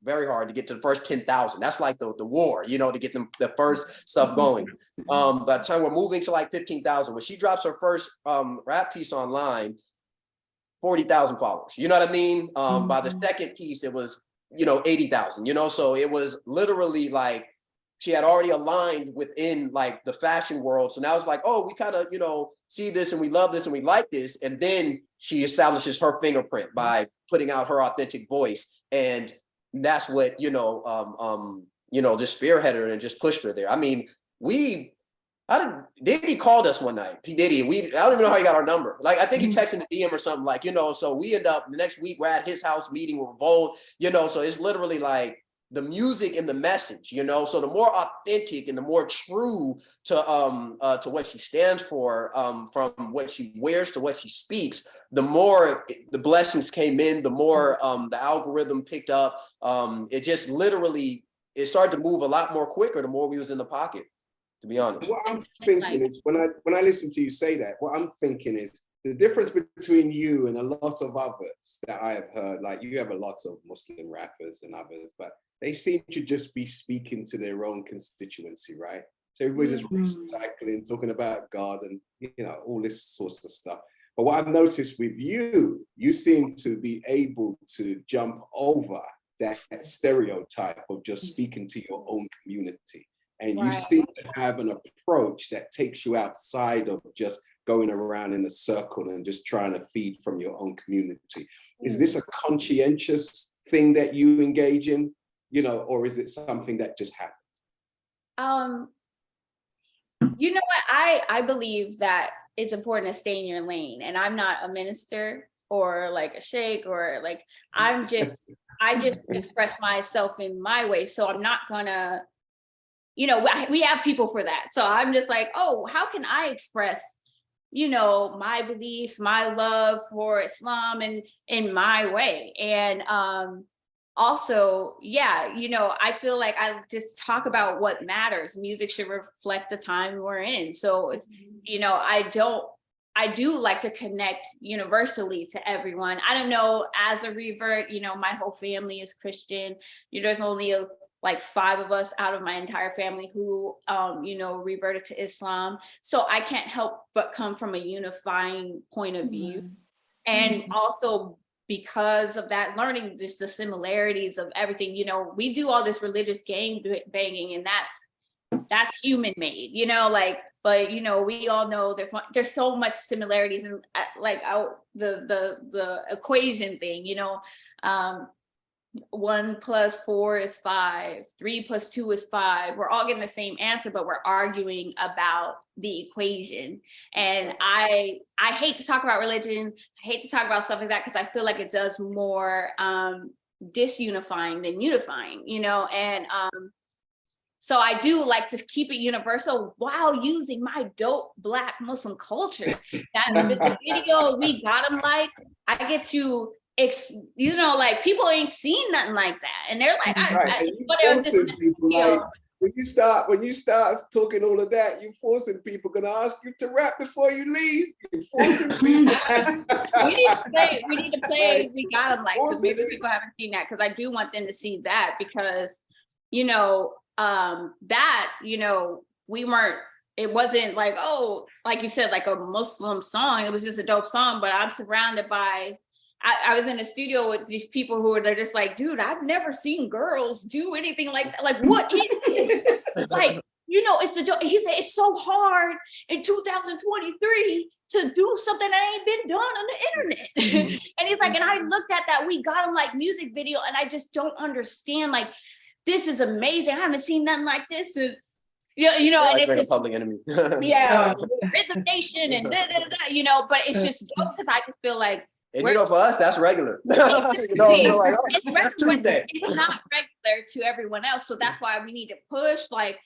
very hard to get to the first 10,000. That's like the war, you know, to get them the first stuff going. By the time we're moving to like 15,000, when she drops her first rap piece online, 40,000 followers. You know what I mean? By the second piece, it was, you know, 80,000. You know, so it was literally like she had already aligned within like the fashion world. So now it's like, oh, we kind of, you know, see this and we love this and we like this. And then she establishes her fingerprint by putting out her authentic voice. And that's what, just spearheaded her and just pushed her there. I mean, Diddy called us one night, P. Diddy. I don't even know how he got our number. Like, I think he texted the DM or something, like, so we end up the next week, we're at his house meeting with Revolt, so it's literally like the music and the message, so the more authentic and the more true to what she stands for, from what she wears to what she speaks, the more the blessings came in, the more the algorithm picked up. It just literally, it started to move a lot more quicker the more we was in the pocket, to be honest. What I'm thinking is, when I listen to you say that, what I'm thinking is the difference between you and a lot of others that I have heard, like you have a lot of Muslim rappers and others, but they seem to just be speaking to their own constituency, right? So everybody's just recycling, talking about God and, all this sorts of stuff. But what I've noticed with you, you seem to be able to jump over that stereotype of just speaking to your own community. And you seem to have an approach that takes you outside of just going around in a circle and just trying to feed from your own community. Is this a conscientious thing that you engage in, or is it something that just happened? You know what? I believe that it's important to stay in your lane. And I'm not a minister or like a sheikh or like, I just express myself in my way. So I'm not gonna, we have people for that. So I'm just like, oh, how can I express, my belief, my love for Islam and in my way. And also, I feel like I just talk about what matters. Music should reflect the time we're in. So it's, I do like to connect universally to everyone. I don't know, as a revert, my whole family is Christian. There's only like 5 of us out of my entire family who, reverted to Islam. So I can't help but come from a unifying point of view. And also because of that, learning just the similarities of everything, we do all this religious gang banging, and that's human made, but we all know there's so much similarities, and like the equation thing, 1 + 4 is 5, 3 + 2 is 5. We're all getting the same answer, but we're arguing about the equation. And I hate to talk about religion. I hate to talk about stuff like that, because I feel like it does more disunifying than unifying, and so I do like to keep it universal while using my dope Black Muslim culture. That video we got them, like, I get to, like, people ain't seen nothing like that, and they're like, but it was just people, like, when you start talking all of that, you're forcing people gonna ask you to rap before you leave. You're forcing people. we need to play we got them, like, because maybe people haven't seen that, because I do want them to see that, because that we weren't, it wasn't like, oh, like you said, like a Muslim song. It was just a dope song, but I'm surrounded by, I was in a studio with these people they're just like, dude, I've never seen girls do anything like that. Like, what is it? Like, it's he said it's so hard in 2023 to do something that ain't been done on the internet. And he's like, and I looked at that we got him like music video, and I just don't understand, like, this is amazing. I haven't seen nothing like this since, and it's just Public Enemy. Rhythm Nation and but it's just dope, because I just feel like, and for us, that's regular. It's regular. It's not regular to everyone else. So that's why we need to push, like,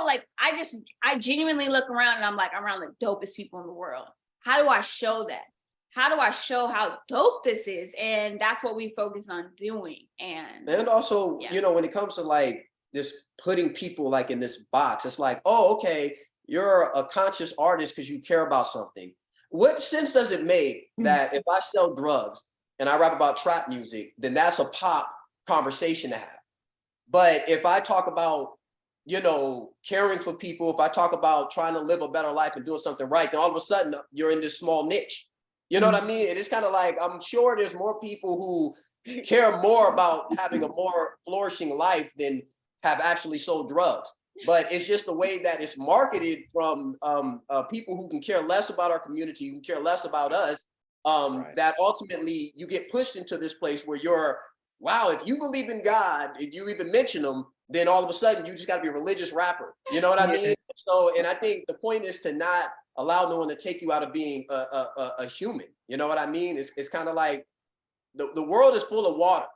like, I genuinely look around and I'm like, I'm around the dopest people in the world. How do I show that? How do I show how dope this is? And that's what we focus on doing. And also, when it comes to like this putting people like in this box, it's like, oh, okay, you're a conscious artist because you care about something. What sense does it make that if I sell drugs and I rap about trap music, then that's a pop conversation to have? But if I talk about, caring for people, if I talk about trying to live a better life and doing something right, then all of a sudden you're in this small niche. You know what I mean? And it's kind of like, I'm sure there's more people who care more about having a more flourishing life than have actually sold drugs. but it's just the way that it's marketed from people who can care less about our community, who care less about us, that ultimately you get pushed into this place where you're, wow, if you believe in God, if you even mention him, then all of a sudden you just got to be a religious rapper. You know what I mean? So, and I think the point is to not allow no one to take you out of being a human. You know what I mean? It's kind of like the world is full of water,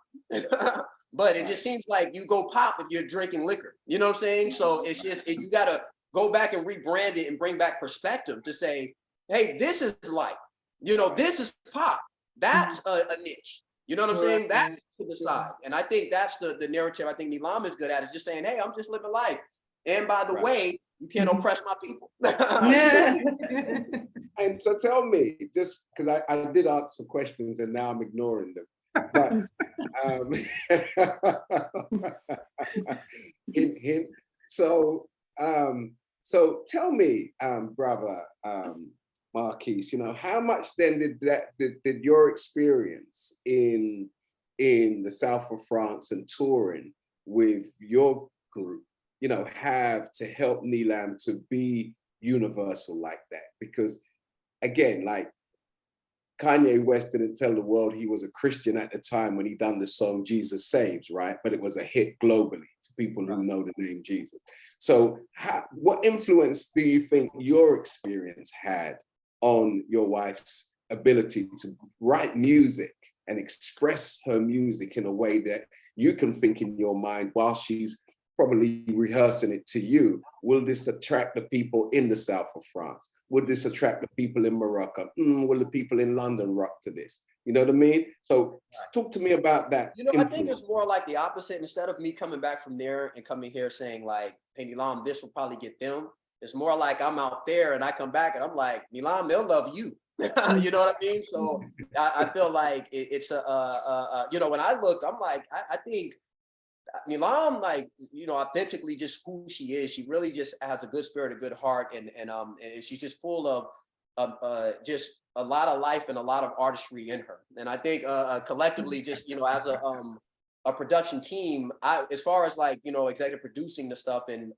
but it just seems like you go pop if you're drinking liquor. You know what I'm saying? So it's just, you got to go back and rebrand it and bring back perspective to say, hey, this is life. You know, this is pop. That's a niche. You know what I'm saying? That's to the side. And I think that's the narrative I think Neelam is good at, is just saying, hey, I'm just living life. And by the way, you can't oppress my people. And so tell me, just because I did ask some questions and now I'm ignoring them. But hint. So tell me, brother Marquis, you know, how much then did your experience in the south of France and touring with your group, you know, have to help Neelam to be universal like that? Because again, like Kanye West didn't tell the world he was a Christian at the time when he done the song Jesus Saves, right? But it was a hit globally to people who know the name Jesus. So what influence do you think your experience had on your wife's ability to write music and express her music in a way that you can think in your mind while she's probably rehearsing it to you? Will this attract the people in the south of France? Would this attract the people in Morocco? Will the people in London rock to this? You know what I mean? So talk to me about that. You know, influence. I think it's more like the opposite. Instead of me coming back from there and coming here saying like, hey, Neelam, this will probably get them. It's more like I'm out there and I come back and I'm like, Neelam, they'll love you. You know what I mean? So I feel like it's you know, when I look, I'm like, I think Neelam, like, you know, authentically just who she is. She really just has a good spirit, a good heart, and she's just full of just a lot of life and a lot of artistry in her. And I think collectively, just, you know, as a production team, as far as like, you know, executive producing the stuff and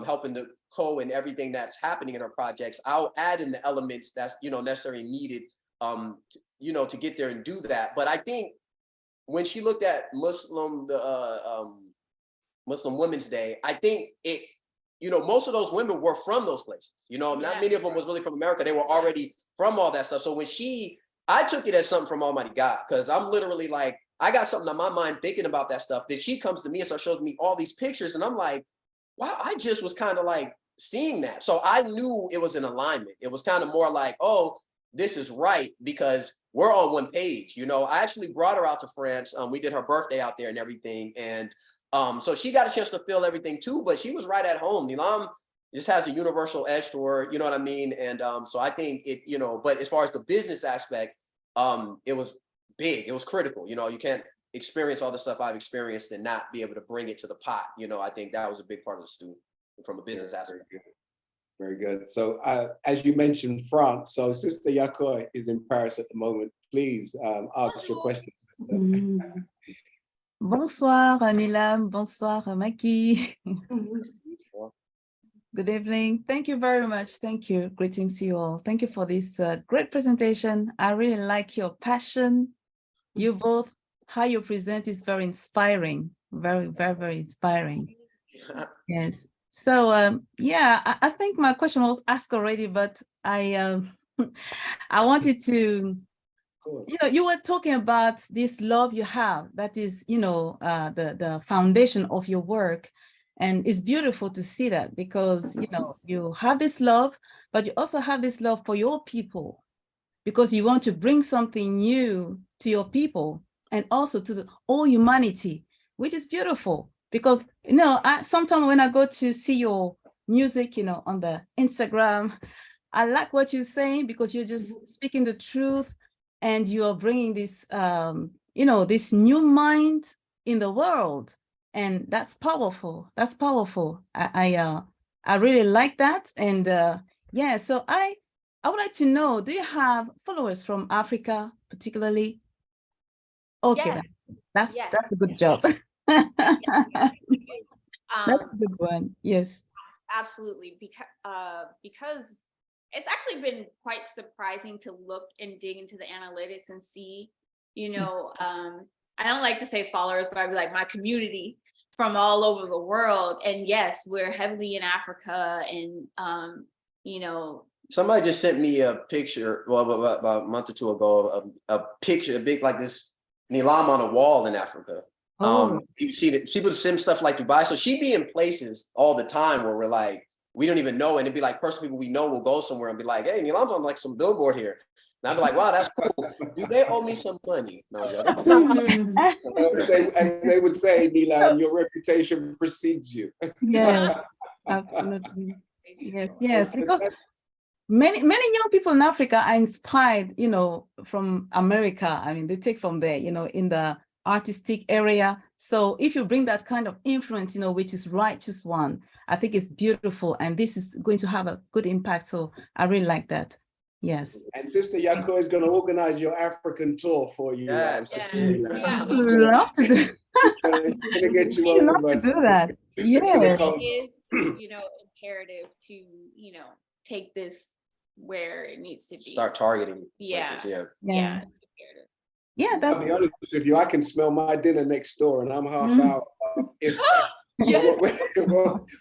helping the co and everything that's happening in our projects, I'll add in the elements that's, you know, necessary and needed, you know, to get there and do that. But I think when she looked at Muslim Women's Day, I think it, you know, most of those women were from those places. You know, not many of them was really from America. They were already from all that stuff. So when I took it as something from Almighty God, because I'm literally like, I got something on my mind thinking about that stuff. Then she comes to me and starts showing me all these pictures, and I'm like, wow, I just was kind of like seeing that. So I knew it was in alignment. It was kind of more like, oh, this is right, because we're on one page. You know, I actually brought her out to France. We did her birthday out there and everything. And so she got a chance to feel everything too, but she was right at home. Neelam just has a universal edge to her, you know what I mean? And so I think it, you know, but as far as the business aspect, it was big, it was critical. You know, you can't experience all the stuff I've experienced and not be able to bring it to the pot. You know, I think that was a big part of the stew from a business aspect. Very good. So as you mentioned, France, so Sister Yakoi is in Paris at the moment. Please ask your questions. Bonsoir Neelam, bonsoir Marquis. Good evening. Thank you very much. Thank you. Greetings to you all. Thank you for this great presentation. I really like your passion. You both, how you present is very inspiring. Very, very, very inspiring. Yes. So yeah, I think my question was asked already, but I I wanted to, you know, you were talking about this love you have, that is, you know, the foundation of your work. And it's beautiful to see that, because, you know, you have this love, but you also have this love for your people, because you want to bring something new to your people and also to all humanity, which is beautiful. Because, you know, sometimes when I go to see your music, you know, on the Instagram, I like what you're saying, because you're just speaking the truth, and you are bringing this, you know, this new mind in the world, and that's powerful. That's powerful. I really like that, and yeah. So I would like to know: do you have followers from Africa, particularly? Okay, Yes. that's a good job. That's a good one. Yes. Absolutely, because it's actually been quite surprising to look and dig into the analytics and see, you know, I don't like to say followers, but I'd be like my community from all over the world. And yes, we're heavily in Africa, and you know. Somebody just sent me a picture, well, about a month or two ago, a picture, a big like this Neelam on a wall in Africa. You see that people send stuff like Dubai. So she be in places all the time where we're like, we don't even know. And it'd be like personal people we know will go somewhere and be like, hey, Neelam's on like some billboard here. And I'd be like, wow, that's cool. Do they owe me some money? No, they would say, Neelam, your reputation precedes you. Yeah, absolutely. Yes, because many young people in Africa are inspired, you know, from America. I mean, they take from there, you know, in the artistic area. So if you bring that kind of influence, you know, which is righteous one, I think it's beautiful, and this is going to have a good impact. So I really like that. Yes. And Sister Yako is going to organize your African tour for you. Love to do. Gonna get you over love to do that. Yeah. It is, you know, imperative to, you know, take this where it needs to be. Start targeting. Yeah. Places, yeah. Yeah. Yeah, that's. I'll be honest with you, I can smell my dinner next door, and I'm half out. If Yes. what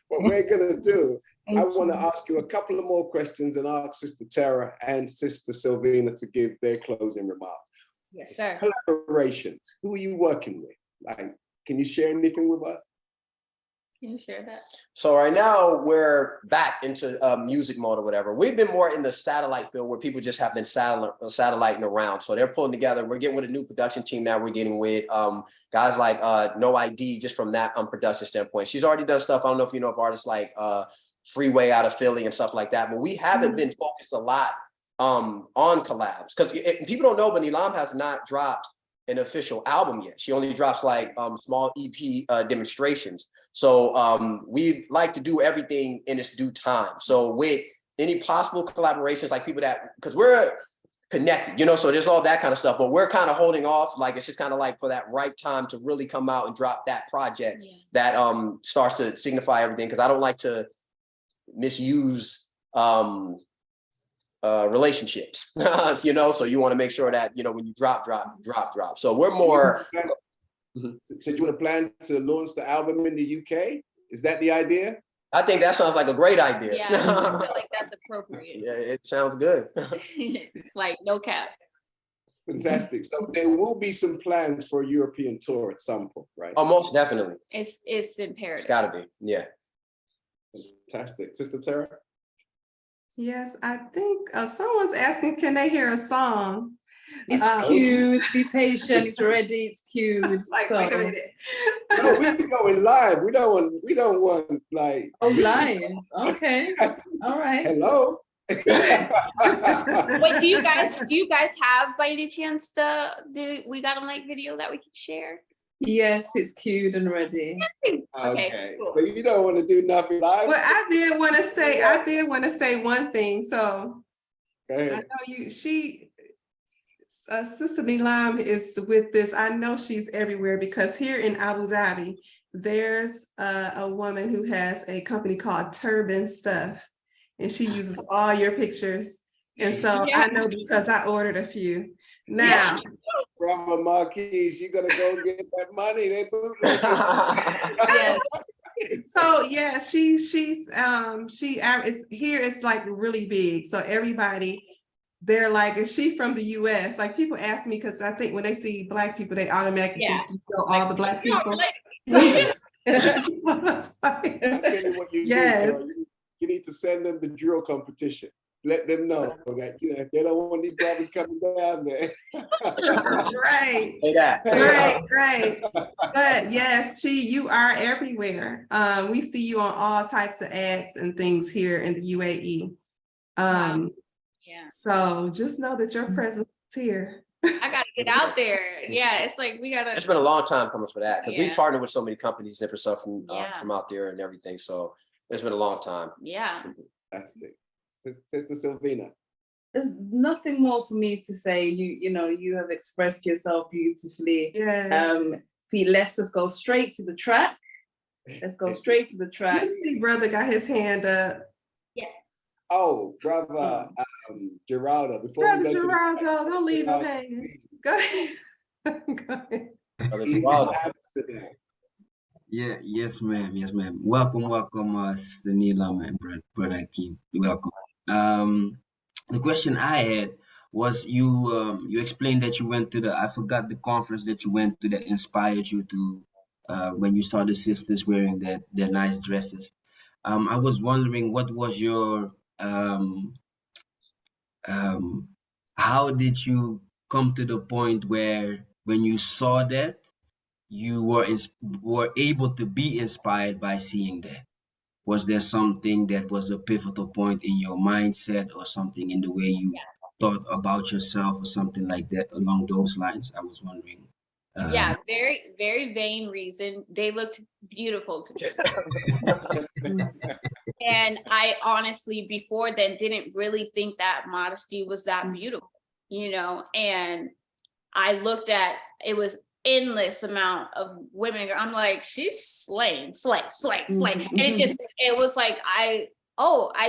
we're gonna do, I want to ask you a couple of more questions and ask Sister Tara and Sister Sylvina to give their closing remarks. Yes, sir. Collaborations. Who are you working with? Like, can you share anything with us? Can you share that? So right now we're back into music mode or whatever. We've been more in the satellite field where people just have been satelliting around. So they're pulling together. We're getting with a new production team now. We're getting with guys like No ID, just from that production standpoint. She's already done stuff. I don't know if you know of artists like Freeway out of Philly and stuff like that, but we haven't been focused a lot on collabs, because people don't know, but Neelam has not dropped an official album yet. She only drops like small EP demonstrations. So we like to do everything in its due time. So with any possible collaborations, like people that, because we're connected, you know, so there's all that kind of stuff, but we're kind of holding off. Like, it's just kind of like for that right time to really come out and drop that project that starts to signify everything. Because I don't like to misuse relationships, you know, so you want to make sure that, you know, when you drop. So we're more. So do you want to plan to launch the album in the UK? Is that the idea? I think that sounds like a great idea. Yeah, I feel like that's appropriate. Yeah, it sounds good. Like, no cap. Fantastic. So there will be some plans for a European tour at some point, right? Oh, most definitely. It's imperative. It's got to be. Yeah. Fantastic. Sister Tara? Yes, I think someone's asking, can they hear a song? It's cute. Be patient. It's ready. It's cute. Like, so. wait a minute. No, we're going live. We don't want like. Oh, live. Okay. All right. Hello. Wait, do you guys have, by any chance, the We Got 'Em Like video that we can share? Yes, it's cute and ready. Okay. Cool. So you don't want to do nothing live? Well, I did want to say one thing. So Go ahead. I know Sister Neelam is with this. I know she's everywhere, because here in Abu Dhabi, there's a woman who has a company called Turban Stuff, and she uses all your pictures. And so I know, because I ordered a few. Now, Grandma Marquis, you gotta go get that money. They bootleg. So yeah, she's here. It's like really big. So everybody, they're like, is she from the US? Like, people ask me, because I think when they see Black people, they automatically think you know all the Black people. I'll tell you what you do, Sarah. You need to send them the drill competition. Let them know that, you know, if they don't want these brothers coming down there. Right. Right. But yes, you are everywhere. We see you on all types of ads and things here in the UAE. So just know that your presence is here. I gotta get out there. Yeah, it's like we gotta. It's been a long time coming for that, because we've partnered with so many companies, different stuff from out there and everything. So it's been a long time. Yeah. Fantastic. Sister Sylvina. There's nothing more for me to say. You know, you have expressed yourself beautifully. Yes. Let's just go straight to the track. Let's go straight to the track. You see, brother got his hand up. Yes. Oh, brother Geraldo. Before Brother we go Geraldo, to don't leave him hanging. Go ahead. Go ahead. Brother the Geraldo. Amsterdam. Yeah, yes, ma'am. Yes, ma'am. Welcome, Sister Neelam and Brother Akeem. Welcome. The question I had was you explained that you went to I forgot the conference that you went to that inspired you to when you saw the sisters wearing their nice dresses. I was wondering what was your how did you come to the point where when you saw that you were able to be inspired by seeing that? Was there something that was a pivotal point in your mindset or something in the way you thought about yourself or something like that along those lines? I was wondering. Yeah, very, very vain reason. They looked beautiful to church. And I honestly, before then, didn't really think that modesty was that beautiful, you know? And I looked at, it was endless amount of women. I'm like, she's slaying. And it was like, I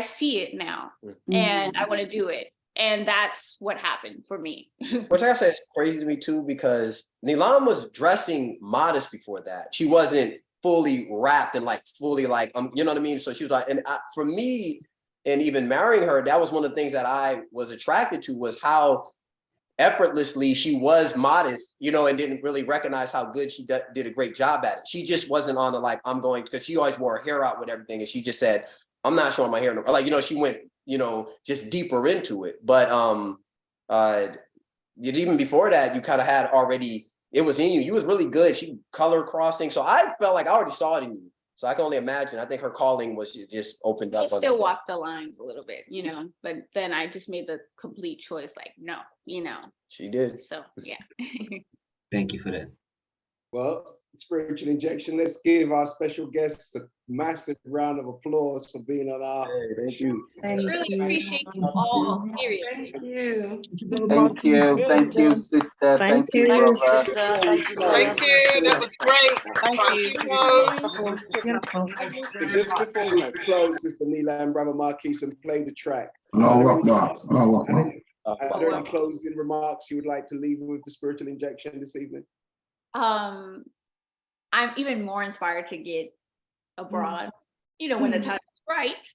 see it now and I want to do it. And that's what happened for me. Which I say is crazy to me too, because Neelam was dressing modest before that. She wasn't fully wrapped and like fully like, you know what I mean? So she was like, and for me, and even marrying her, that was one of the things that I was attracted to, was how effortlessly she was modest, you know, and didn't really recognize how good she did a great job at it. She just wasn't on the like, I'm going, because she always wore her hair out with everything. And she just said, I'm not showing my hair no more. Like, you know, she went, you know, just deeper into it. But even before that, you kind of had already, it was in you. You was really good. She color crossing. So I felt like I already saw it in you. So I can only imagine. I think her calling was just opened up. I still walk the lines a little bit, you know, but then I just made the complete choice, like, no, you know. She did. So, yeah. Thank you for that. Well, spiritual injection. Let's give our special guests a massive round of applause for being on our shoot. I really appreciate you all. Seriously. Thank you. Thank you, sister. Thank you, brother. Thank you. That was great. So just before we close, Sister Neelam and Brother Marquis, and play the track. Are there any closing remarks you would like to leave with the spiritual injection this evening? I'm even more inspired to get abroad, you know, when the time is right,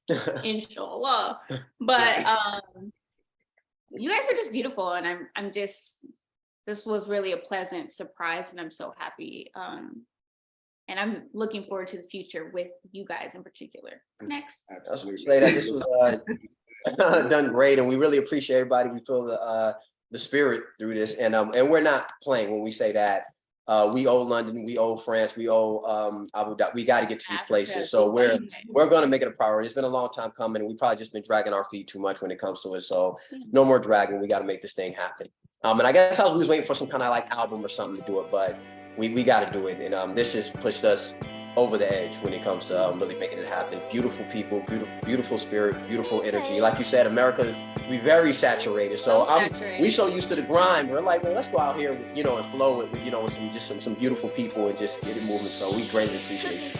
inshallah. But you guys are just beautiful, and I'm just, this was really a pleasant surprise, and I'm so happy. And I'm looking forward to the future with you guys in particular. Next. Absolutely. This was done great, and we really appreciate everybody. We feel the spirit through this, and we're not playing when we say that. We owe London, we owe France, we owe Abu Dhabi. We got to get to these places, so we're going to make it a priority. It's been a long time coming, and we probably just been dragging our feet too much when it comes to it. So no more dragging. We got to make this thing happen. And I guess we was waiting for some kind of like album or something to do it, but we got to do it. And this has pushed us over the edge when it comes to really making it happen. Beautiful people, beautiful spirit, beautiful energy. Like you said, America's very saturated. So we so used to the grind. We're like, well, let's go out here, you know, and flow with, you know, with some beautiful people and just get it moving. So we greatly appreciate you.